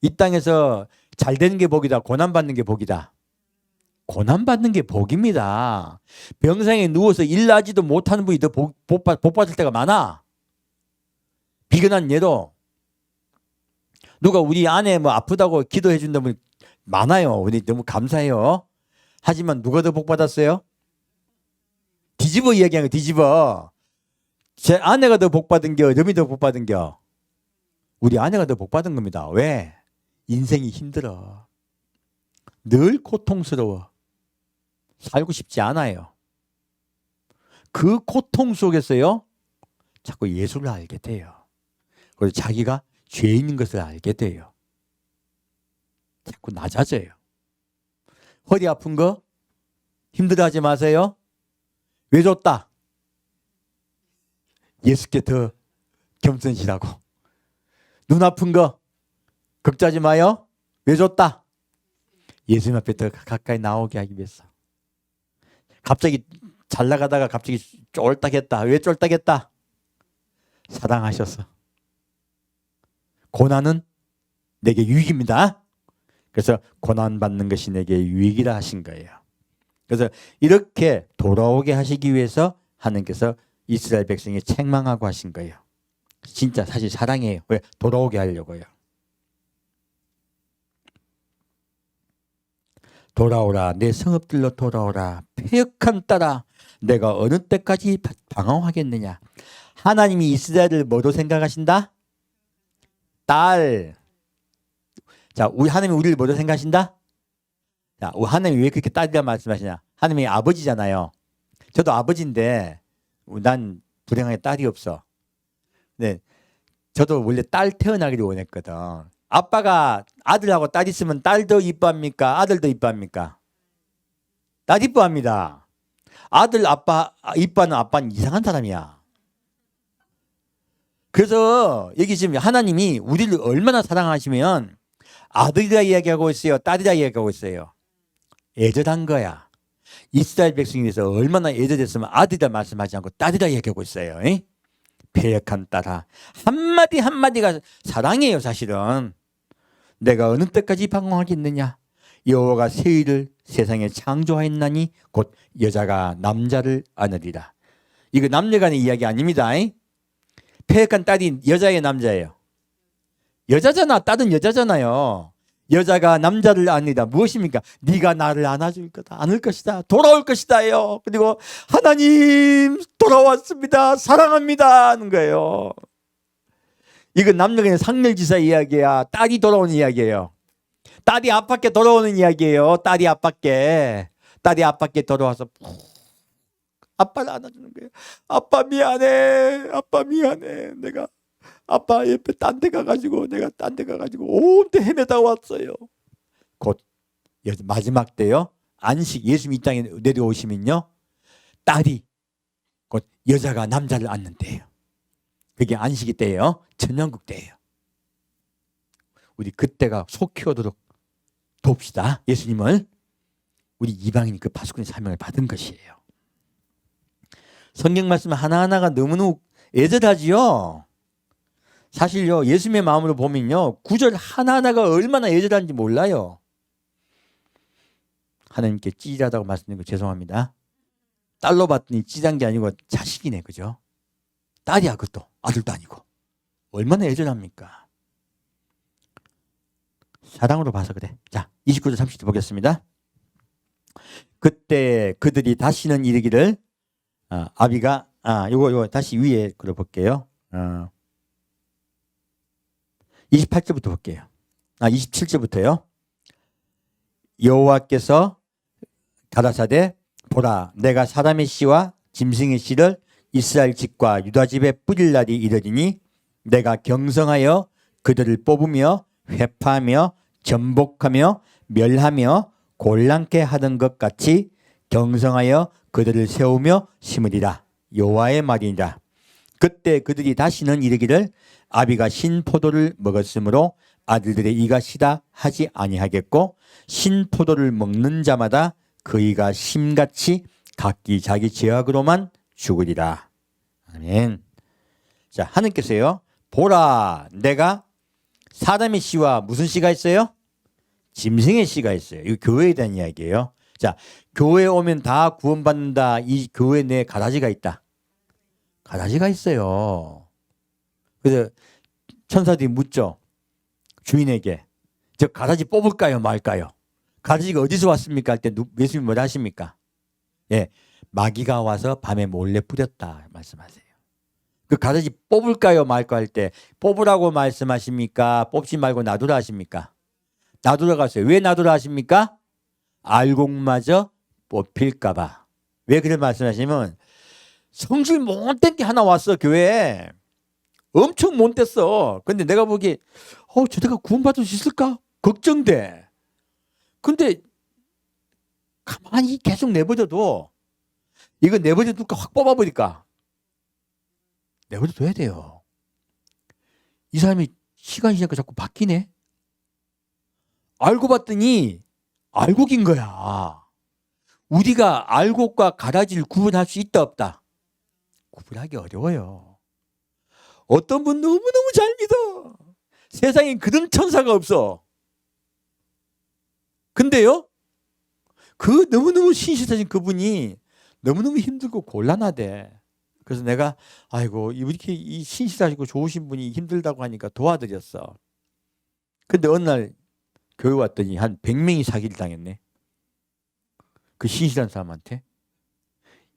이 땅에서 잘 되는 게 복이다. 고난받는 게 복이다. 고난받는 게 복입니다. 병상에 누워서 일하지도 못하는 분이 더 복 받을 때가 많아. 비근한 예로 누가 우리 아내 뭐 아프다고 기도해 준다면 많아요. 우리 너무 감사해요. 하지만 누가 더 복 받았어요? 뒤집어 이야기하는 거 뒤집어. 제 아내가 더 복 받은 겨, 여러분이 더 복 받은 겨? 우리 아내가 더 복 받은 겁니다. 왜? 인생이 힘들어. 늘 고통스러워. 살고 싶지 않아요. 그 고통 속에서요, 자꾸 예수를 알게 돼요. 그리고 자기가 죄인인 것을 알게 돼요. 자꾸 낮아져요. 허리 아픈 거 힘들어하지 마세요. 왜 줬다? 예수께 더 겸손시라고. 눈 아픈 거 걱정하지 마요. 왜 줬다? 예수님 앞에 더 가까이 나오게 하기 위해서. 갑자기 잘 나가다가 갑자기 쫄딱했다. 왜 쫄딱했다? 사랑하셔서. 고난은 내게 유익입니다. 그래서 고난받는 것이 내게 유익이라 하신 거예요. 그래서 이렇게 돌아오게 하시기 위해서 하나님께서 이스라엘 백성이 책망하고 하신 거예요. 진짜 사실 사랑이에요. 왜? 돌아오게 하려고요. 돌아오라. 내 성읍들로 돌아오라. 패역함 따라 내가 어느 때까지 방황하겠느냐. 하나님이 이스라엘을 뭐로 생각하신다? 딸. 자, 우리 하나님이 우리를 뭐로 생각하신다? 자, 하나님이 왜 그렇게 딸이라 말씀하시냐? 하나님이 아버지잖아요. 저도 아버지인데 난 불행하게 딸이 없어. 네, 저도 원래 딸 태어나기를 원했거든. 아빠가 아들하고 딸 있으면 딸도 이뻐합니까? 아들도 이뻐합니까? 딸 이뻐합니다. 아들 아빠 이뻐하는 아빠는 이상한 사람이야. 그래서 여기 지금 하나님이 우리를 얼마나 사랑하시면 아들이라 이야기하고 있어요, 딸이라 이야기하고 있어요. 애절한 거야. 이스라엘 백성에 대해서 얼마나 애절했으면 아들이라 말씀하지 않고 딸이라 이야기하고 있어요. 배역한 딸아. 한마디 한마디가 사랑이에요. 사실은. 내가 어느 때까지 방황하겠느냐. 여호와가 세일을 세상에 창조하였나니 곧 여자가 남자를 안으리라. 이거 남녀간의 이야기 아닙니다. 배역한 딸이 여자예요, 남자예요? 여자잖아. 딸은 여자잖아요. 여자가 남자를 안으리라. 무엇입니까? 네가 나를 안아줄 거다. 안을 것이다. 돌아올 것이다요. 그리고 하나님 돌아왔습니다. 사랑합니다 하는 거예요. 이건 남녀간의 상렬지사 이야기야. 딸이 돌아오는 이야기예요. 딸이 아빠께 돌아오는 이야기예요. 딸이 아빠께 돌아와서 아빠를 안아주는 거예요. 아빠 미안해. 아빠 미안해. 내가 아빠 옆에 딴 데 가가지고 내가 딴 데 가가지고 온데 헤매다 왔어요. 곧 마지막 때요. 안식 예수님 이 땅에 내려오시면요. 딸이 곧 여자가 남자를 안는 때예요. 그게 안식이 때예요. 천년국 때예요. 우리 그때가 속 키워도록 돕시다. 예수님을. 우리 이방인이 그 파수꾼의 사명을 받은 것이에요. 성경 말씀 하나하나가 너무너무 애절하지요. 사실요, 예수님의 마음으로 보면요, 구절 하나하나가 얼마나 애절한지 몰라요. 하나님께 찌질하다고 말씀드린 거 죄송합니다. 딸로 봤더니 찌질한 게 아니고 자식이네, 그죠? 딸이야, 그것도. 아들도 아니고. 얼마나 애절합니까? 사랑으로 봐서 그래. 자, 29절 30절 보겠습니다. 그때 그들이 다시는 이르기를, 아비가, 요거 다시 위에 글을 볼게요. 28절부터 볼게요. 27절부터요. 여호와께서 가라사대 보라 내가 사람의 씨와 짐승의 씨를 이스라엘 집과 유다 집에 뿌릴 날이 이르리니 내가 경성하여 그들을 뽑으며 회파하며 전복하며 멸하며 곤란케 하던 것 같이 경성하여 그들을 세우며 심으리라. 여호와의 말이니라. 그때 그들이 다시는 이르기를 아비가 신 포도를 먹었으므로 아들들의 이가 시다 하지 아니하겠고 신 포도를 먹는 자마다 그 이가 심같이 각기 자기 죄악으로만 죽으리라. 아멘. 자, 하나님께서요. 보라 내가 사람의 씨와 무슨 씨가 있어요? 짐승의 씨가 있어요. 이거 교회에 대한 이야기예요. 자, 교회에 오면 다 구원받는다. 이 교회 내에 가라지가 있다. 가라지가 있어요. 그래서 천사들이 묻죠. 주인에게 저 가라지 뽑을까요 말까요? 가라지가 어디서 왔습니까? 할 때 예수님이 뭐라 하십니까? 예, 마귀가 와서 밤에 몰래 뿌렸다 말씀하세요. 그 가라지 뽑을까요 말까 할 때 뽑으라고 말씀하십니까? 뽑지 말고 놔두라 하십니까? 놔두라 하세요. 왜 놔두라 하십니까? 알곡마저 뽑힐까 봐. 왜 그래 말씀하시면 성질 못된 게 하나 왔어 교회에. 엄청 못됐어. 근데 내가 보기에 저대가 구원받을 수 있을까? 걱정돼. 근데 가만히 계속 내버려도 이거 내버려둘까 확 뽑아버릴까? 내버려둬야 돼요. 이 사람이 시간이 지나니까 자꾸 바뀌네. 알고 봤더니 알곡인 거야. 우리가 알곡과 가라지를 구분할 수 있다 없다? 구분하기 어려워요. 어떤 분 너무너무 잘 믿어. 세상에 그런 천사가 없어. 근데요, 그 너무너무 신실하신 그분이 너무너무 힘들고 곤란하대. 그래서 내가 아이고 이렇게 이 신실하시고 좋으신 분이 힘들다고 하니까 도와드렸어. 근데 어느 날 교회 왔더니 한 100명이 사기를 당했네. 그 신실한 사람한테.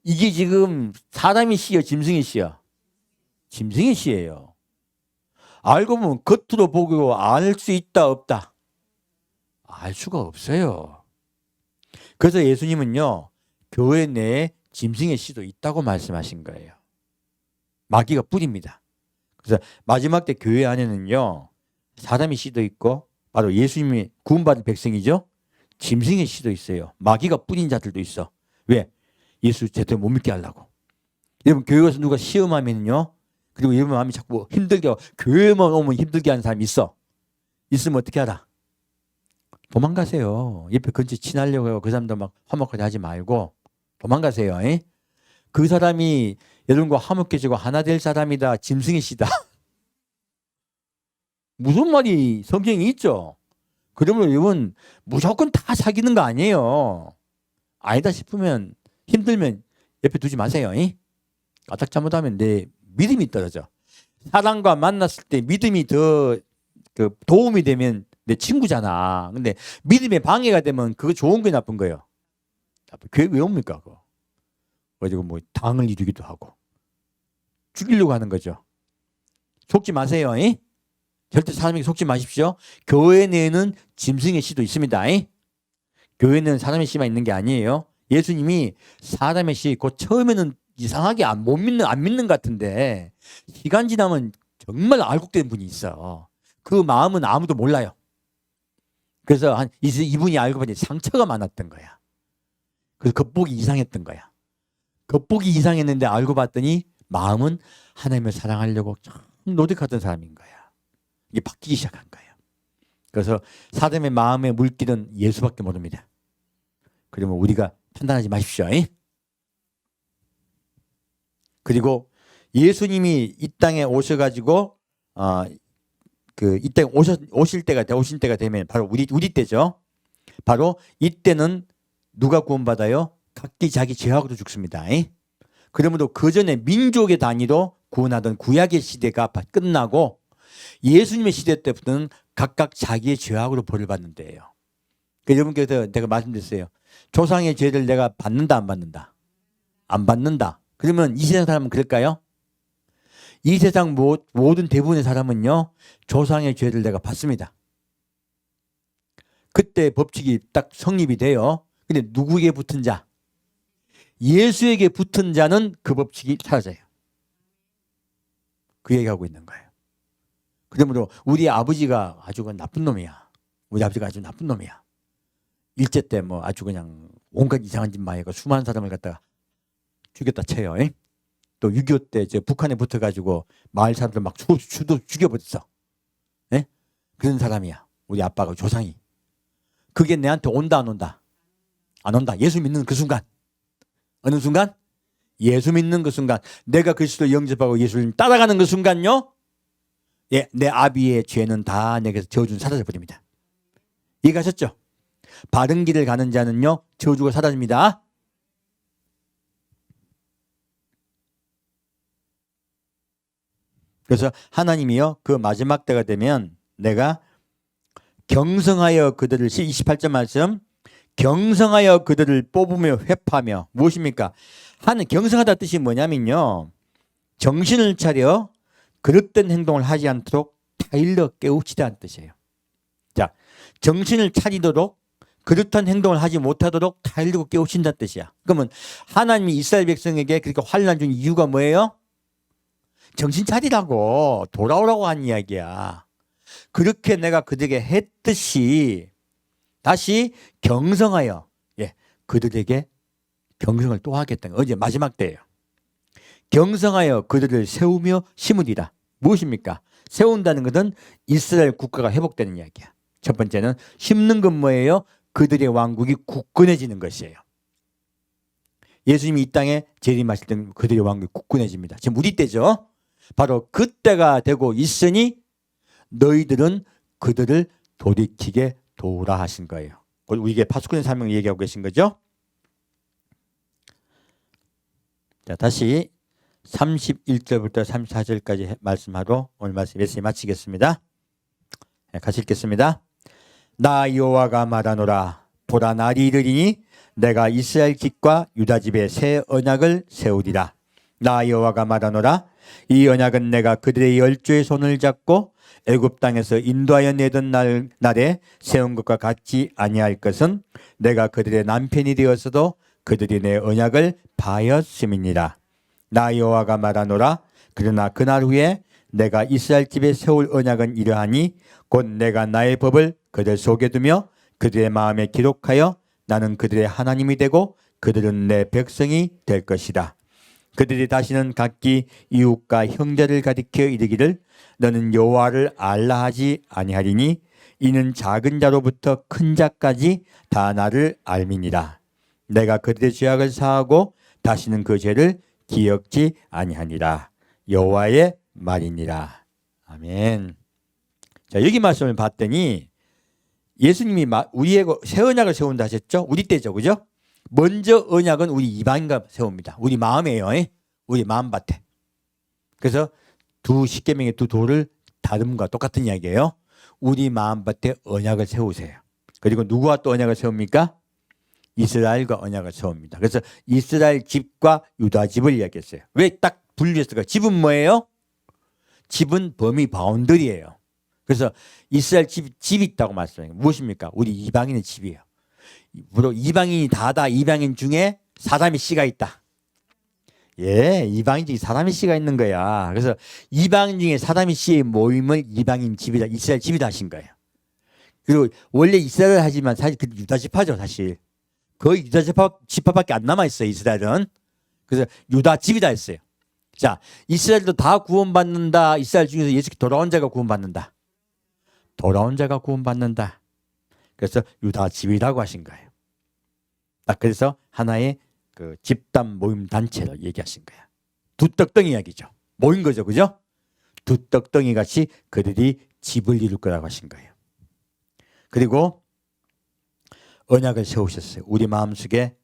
이게 지금 사람의 시요, 짐승의 시요? 짐승의 시예요. 알고 보면 겉으로 보고 알 수 있다 없다? 알 수가 없어요. 그래서 예수님은요, 교회 내에 짐승의 씨도 있다고 말씀하신 거예요. 마귀가 뿌립니다. 그래서 마지막 때 교회 안에는요, 사람의 씨도 있고 바로 예수님이 구원받은 백성이죠. 짐승의 씨도 있어요. 마귀가 뿌린 자들도 있어. 왜? 예수 제대로 못 믿게 하려고. 여러분 교회 가서 누가 시험하면요, 그리고 여러분 마음이 자꾸 힘들게 하고, 교회만 오면 힘들게 하는 사람이 있어. 있으면 어떻게 하라? 도망가세요. 옆에 근처 친하려고 해요. 그 사람도 막 화목하게 하지 말고 도망가세요. 에? 그 사람이 여러분과 화목해지고 하나 될 사람이다. 짐승의 씨다. 무슨 말이 성경에 있죠? 그러면 여러분 무조건 다 사귀는 거 아니에요. 아니다 싶으면, 힘들면 옆에 두지 마세요. 까딱 잘못하면 내 믿음이 떨어져. 사람과 만났을 때 믿음이 더 도움이 되면 내 친구잖아. 근데 믿음에 방해가 되면 그거 좋은 게 나쁜 거예요. 교회 왜 옵니까? 그거. 가지고 뭐 당을 이루기도 하고 죽이려고 하는 거죠. 속지 마세요. 절대 사람에게 속지 마십시오. 교회 내에는 짐승의 씨도 있습니다. 교회는 사람의 씨만 있는 게 아니에요. 예수님이 사람의 씨, 곧 처음에는 이상하게 안 믿는 것 같은데 시간 지나면 정말 알곡된 분이 있어. 그 마음은 아무도 몰라요. 그래서 이분이 알고 보니 상처가 많았던 거야. 그래서 겉보기 이상했던 거야. 겉보기 이상했는데 알고 봤더니 마음은 하나님을 사랑하려고 참 노력하던 사람인 거야. 이게 바뀌기 시작한 거예요. 그래서 사람의 마음의 물길은 예수밖에 모릅니다. 그러면 우리가 판단하지 마십시오. 그리고 예수님이 이 땅에 오셔가지고 이 땅에 오실 때가 되면 바로 우리 때죠. 바로 이때는 누가 구원받아요? 각기 자기 죄악으로 죽습니다. 그러므로 그 전에 민족의 단위로 구원하던 구약의 시대가 끝나고 예수님의 시대 때부터는 각각 자기의 죄악으로 벌을 받는 데예요. 여러분께서 내가 말씀드렸어요. 조상의 죄를 내가 받는다 안 받는다? 안 받는다. 그러면 이 세상 사람은 그럴까요? 이 세상 모든 대부분의 사람은요, 조상의 죄를 내가 받습니다. 그때 법칙이 딱 성립이 돼요. 근데 누구에게 붙은 자? 예수에게 붙은 자는 그 법칙이 사라져요. 그 얘기하고 있는 거예요. 그러므로 우리 아버지가 아주 나쁜 놈이야. 우리 아버지가 아주 나쁜 놈이야. 일제 때 뭐 아주 그냥 온갖 이상한 짓 많이 하고 수많은 사람을 갖다가 죽였다 쳐요. 또 6.25 때 북한에 붙어가지고 마을 사람들 막 죽여버렸어. 그런 사람이야. 우리 아빠가 조상이. 그게 내한테 온다 안 온다? 안 온다. 예수 믿는 그 순간. 어느 순간? 예수 믿는 그 순간. 내가 그리스도를 영접하고 예수를 따라가는 그 순간요. 내 아비의 죄는 다 내게서 저주는 사라져 버립니다. 이해가셨죠? 바른 길을 가는 자는요, 저주가 사라집니다. 그래서 하나님이요, 그 마지막 때가 되면 내가 경성하여 그들을, 28절 말씀, 경성하여 그들을 뽑으며 회파하며. 무엇입니까? 경성하다 뜻이 뭐냐면요, 정신을 차려 그릇된 행동을 하지 않도록 타일러 깨우치다는 뜻이에요. 자, 정신을 차리도록 그릇한 행동을 하지 못하도록 타일르고 깨우친다는 뜻이야. 그러면 하나님이 이스라엘 백성에게 그렇게 환난 준 이유가 뭐예요? 정신 차리라고, 돌아오라고 한 이야기야. 그렇게 내가 그들에게 했듯이 다시 경성하여, 그들에게 경성을 또 하겠다는 거예요. 어제 마지막 때예요. 경성하여 그들을 세우며 심으리라. 무엇입니까? 세운다는 것은 이스라엘 국가가 회복되는 이야기야. 첫 번째는 심는 건 뭐예요? 그들의 왕국이 굳건해지는 것이에요. 예수님이 이 땅에 재림하실 때는 그들의 왕국이 굳건해집니다. 지금 우리 때죠. 바로 그때가 되고 있으니 너희들은 그들을 돌이키게 도우라 하신 거예요. 우리에게 파수꾼의 사명을 얘기하고 계신 거죠. 자, 다시 31절부터 34절까지 말씀하고 오늘 메시지 마치겠습니다. 같이 읽겠습니다. 나 여호와가 말하노라. 보라, 날이 이르리니 내가 이스라엘 집과 유다 집에 새 언약을 세우리라. 나 여호와가 말하노라. 이 언약은 내가 그들의 열조의 손을 잡고 애굽 땅에서 인도하여 내던 날에 세운 것과 같지 아니할 것은 내가 그들의 남편이 되었어도 그들이 내 언약을 파하였음이니라. 나 여호와가 말하노라. 그러나 그날 후에 내가 이스라엘 집에 세울 언약은 이러하니 곧 내가 나의 법을 그들 속에 두며 그들의 마음에 기록하여 나는 그들의 하나님이 되고 그들은 내 백성이 될 것이다. 그들이 다시는 각기 이웃과 형제를 가리켜 이르기를 너는 여호와를 알라 하지 아니하리니 이는 작은 자로부터 큰 자까지 다 나를 알미니라. 내가 그들의 죄악을 사하고 다시는 그 죄를 기억지 아니하니라. 여호와의 말이니라. 아멘. 자, 여기 말씀을 봤더니 예수님이 우리의 새 언약을 세운다 하셨죠? 우리 때죠, 그죠? 먼저 언약은 우리 이방인과 세웁니다. 우리 마음이에요. 우리 마음밭에. 그래서 두 십계명의 두 도를 다름과 똑같은 이야기예요. 우리 마음밭에 언약을 세우세요. 그리고 누구와 또 언약을 세웁니까? 이스라엘과 언약을 세웁니다. 그래서 이스라엘 집과 유다 집을 이야기했어요. 왜 딱 분리했을까? 집은 뭐예요? 집은 범위 바운더리예요. 그래서 이스라엘 집이 있다고 말씀해요. 무엇입니까? 우리 이방인의 집이에요. 물론 이방인이 다다. 이방인 중에 사람의 씨가 있다. 예, 이방인 중에 사람의 씨가 있는 거야. 그래서 이방인 중에 사람의 씨의 모임을 이방인 집이다, 이스라엘 집이다 하신 거예요. 그리고 원래 이스라엘 하지만 사실 그 유다 집하죠, 사실. 거의 유다 집합밖에 안 남아 있어요, 이스라엘은. 그래서 유다 집이다 했어요. 자, 이스라엘도 다 구원받는다. 이스라엘 중에서 예수 돌아온 자가 구원받는다. 돌아온 자가 구원받는다. 그래서 유다 집이라고 하신 거예요. 딱 그래서 하나의 그 집단 모임 단체로 얘기하신 거야. 두 떡덩이 이야기죠. 모인 거죠, 그죠? 두 떡덩이 같이 그들이 집을 이룰 거라고 하신 거예요. 그리고 언약을 세우셨어요. 우리 마음속에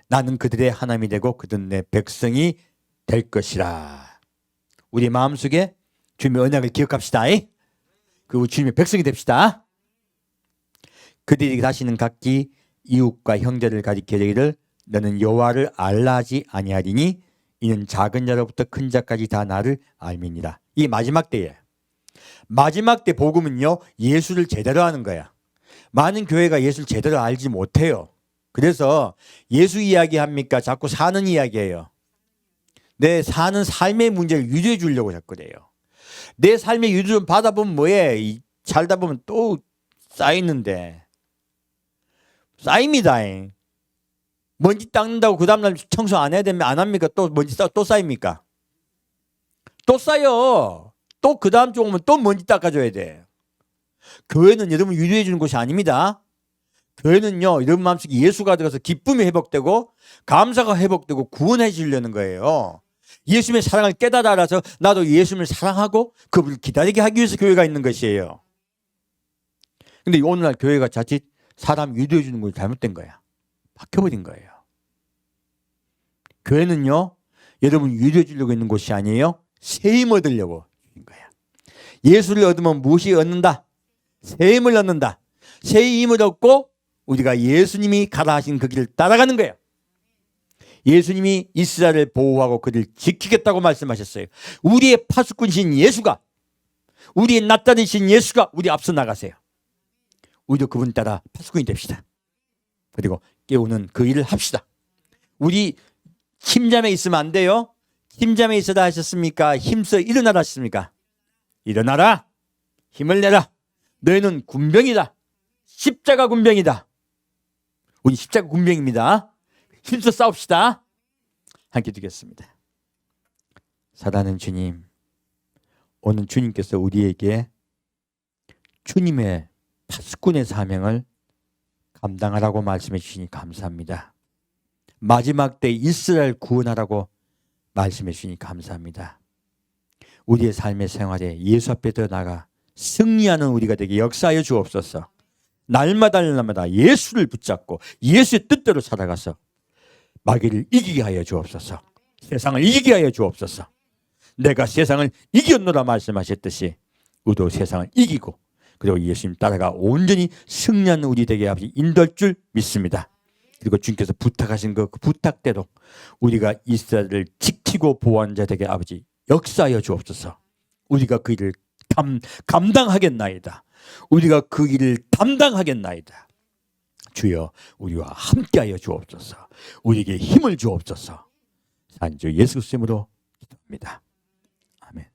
나는 그들의 하나님이 되고 그들은 내 백성이 될 것이라. 우리 마음속에 주님의 언약을 기억합시다. 그리고 주님의 백성이 됩시다. 그들이 다시는 각기 이웃과 형제를 가리켜 이르기를 너는 여호와를 알라 하지 아니하리니 이는 작은 자로부터 큰 자까지 다 나를 알미니라. 이게 마지막 때예요. 마지막 때 복음은요, 예수를 제대로 하는 거야. 많은 교회가 예수를 제대로 알지 못해요. 그래서 예수 이야기합니까? 자꾸 사는 이야기예요. 내 사는 삶의 문제를 유도해 주려고 자꾸 그래요. 내 삶의 유도 좀 받아보면 뭐해? 살다 보면 또 쌓이는데. 쌓입니다. 먼지 닦는다고 그 다음날 청소 안 해야 되면 안 합니까? 또 먼지 또 쌓입니까? 또 쌓여. 또 그 다음 주 오면 또 먼지 닦아줘야 돼. 교회는 여러분 유도해 주는 곳이 아닙니다. 교회는요, 여러분 마음속에 예수가 들어가서 기쁨이 회복되고 감사가 회복되고 구원해 주려는 거예요. 예수님의 사랑을 깨달아 알아서 나도 예수님을 사랑하고 그분을 기다리게 하기 위해서 교회가 있는 것이에요. 근데 오늘날 교회가 자칫 사람 유도해 주는 걸 잘못된 거야. 바뀌어버린 거예요. 교회는요, 여러분 유도해 주려고 있는 곳이 아니에요. 세임 얻으려고 있는 거야. 예수를 얻으면 무엇이 얻는다? 세임을 얻는다. 세임을 얻고 우리가 예수님이 가라 하신 그 길을 따라가는 거예요. 예수님이 이스라엘을 보호하고 그들을 지키겠다고 말씀하셨어요. 우리의 파수꾼이신 예수가, 우리의 낫다리신 예수가 우리 앞서 나가세요. 우리도 그분 따라 파수꾼이 됩시다. 그리고 깨우는 그 일을 합시다. 우리 힘잠에 있으면 안 돼요. 힘잠에 있어다 하셨습니까? 힘써 일어나라 하셨습니까? 일어나라. 힘을 내라. 너희는 군병이다. 십자가 군병이다. 우리 십자가 군병입니다. 힘써 싸웁시다. 함께 드리겠습니다. 사랑하는 주님, 오늘 주님께서 우리에게 주님의 파수꾼의 사명을 감당하라고 말씀해 주시니 감사합니다. 마지막 때 이스라엘 구원하라고 말씀해 주시니 감사합니다. 우리의 삶의 생활에 예수 앞에 더 나가 승리하는 우리가 되게 역사하여 주옵소서. 날마다 예수를 붙잡고 예수의 뜻대로 살아가서 마귀를 이기게 하여 주옵소서. 세상을 이기게 하여 주옵소서. 내가 세상을 이겼노라 말씀하셨듯이 우리도 세상을 이기고 그리고 예수님 따라가 온전히 승리하는 우리 되게 아버지 인도할 줄 믿습니다. 그리고 주님께서 부탁하신 그 부탁대로 우리가 이스라엘을 지키고 보호한 자 되게 아버지 역사하여 주옵소서. 우리가 그 일을 감당하겠나이다. 우리가 그 일을 담당하겠나이다. 주여 우리와 함께하여 주옵소서. 우리에게 힘을 주옵소서. 산주 예수 그리스도로 기도합니다.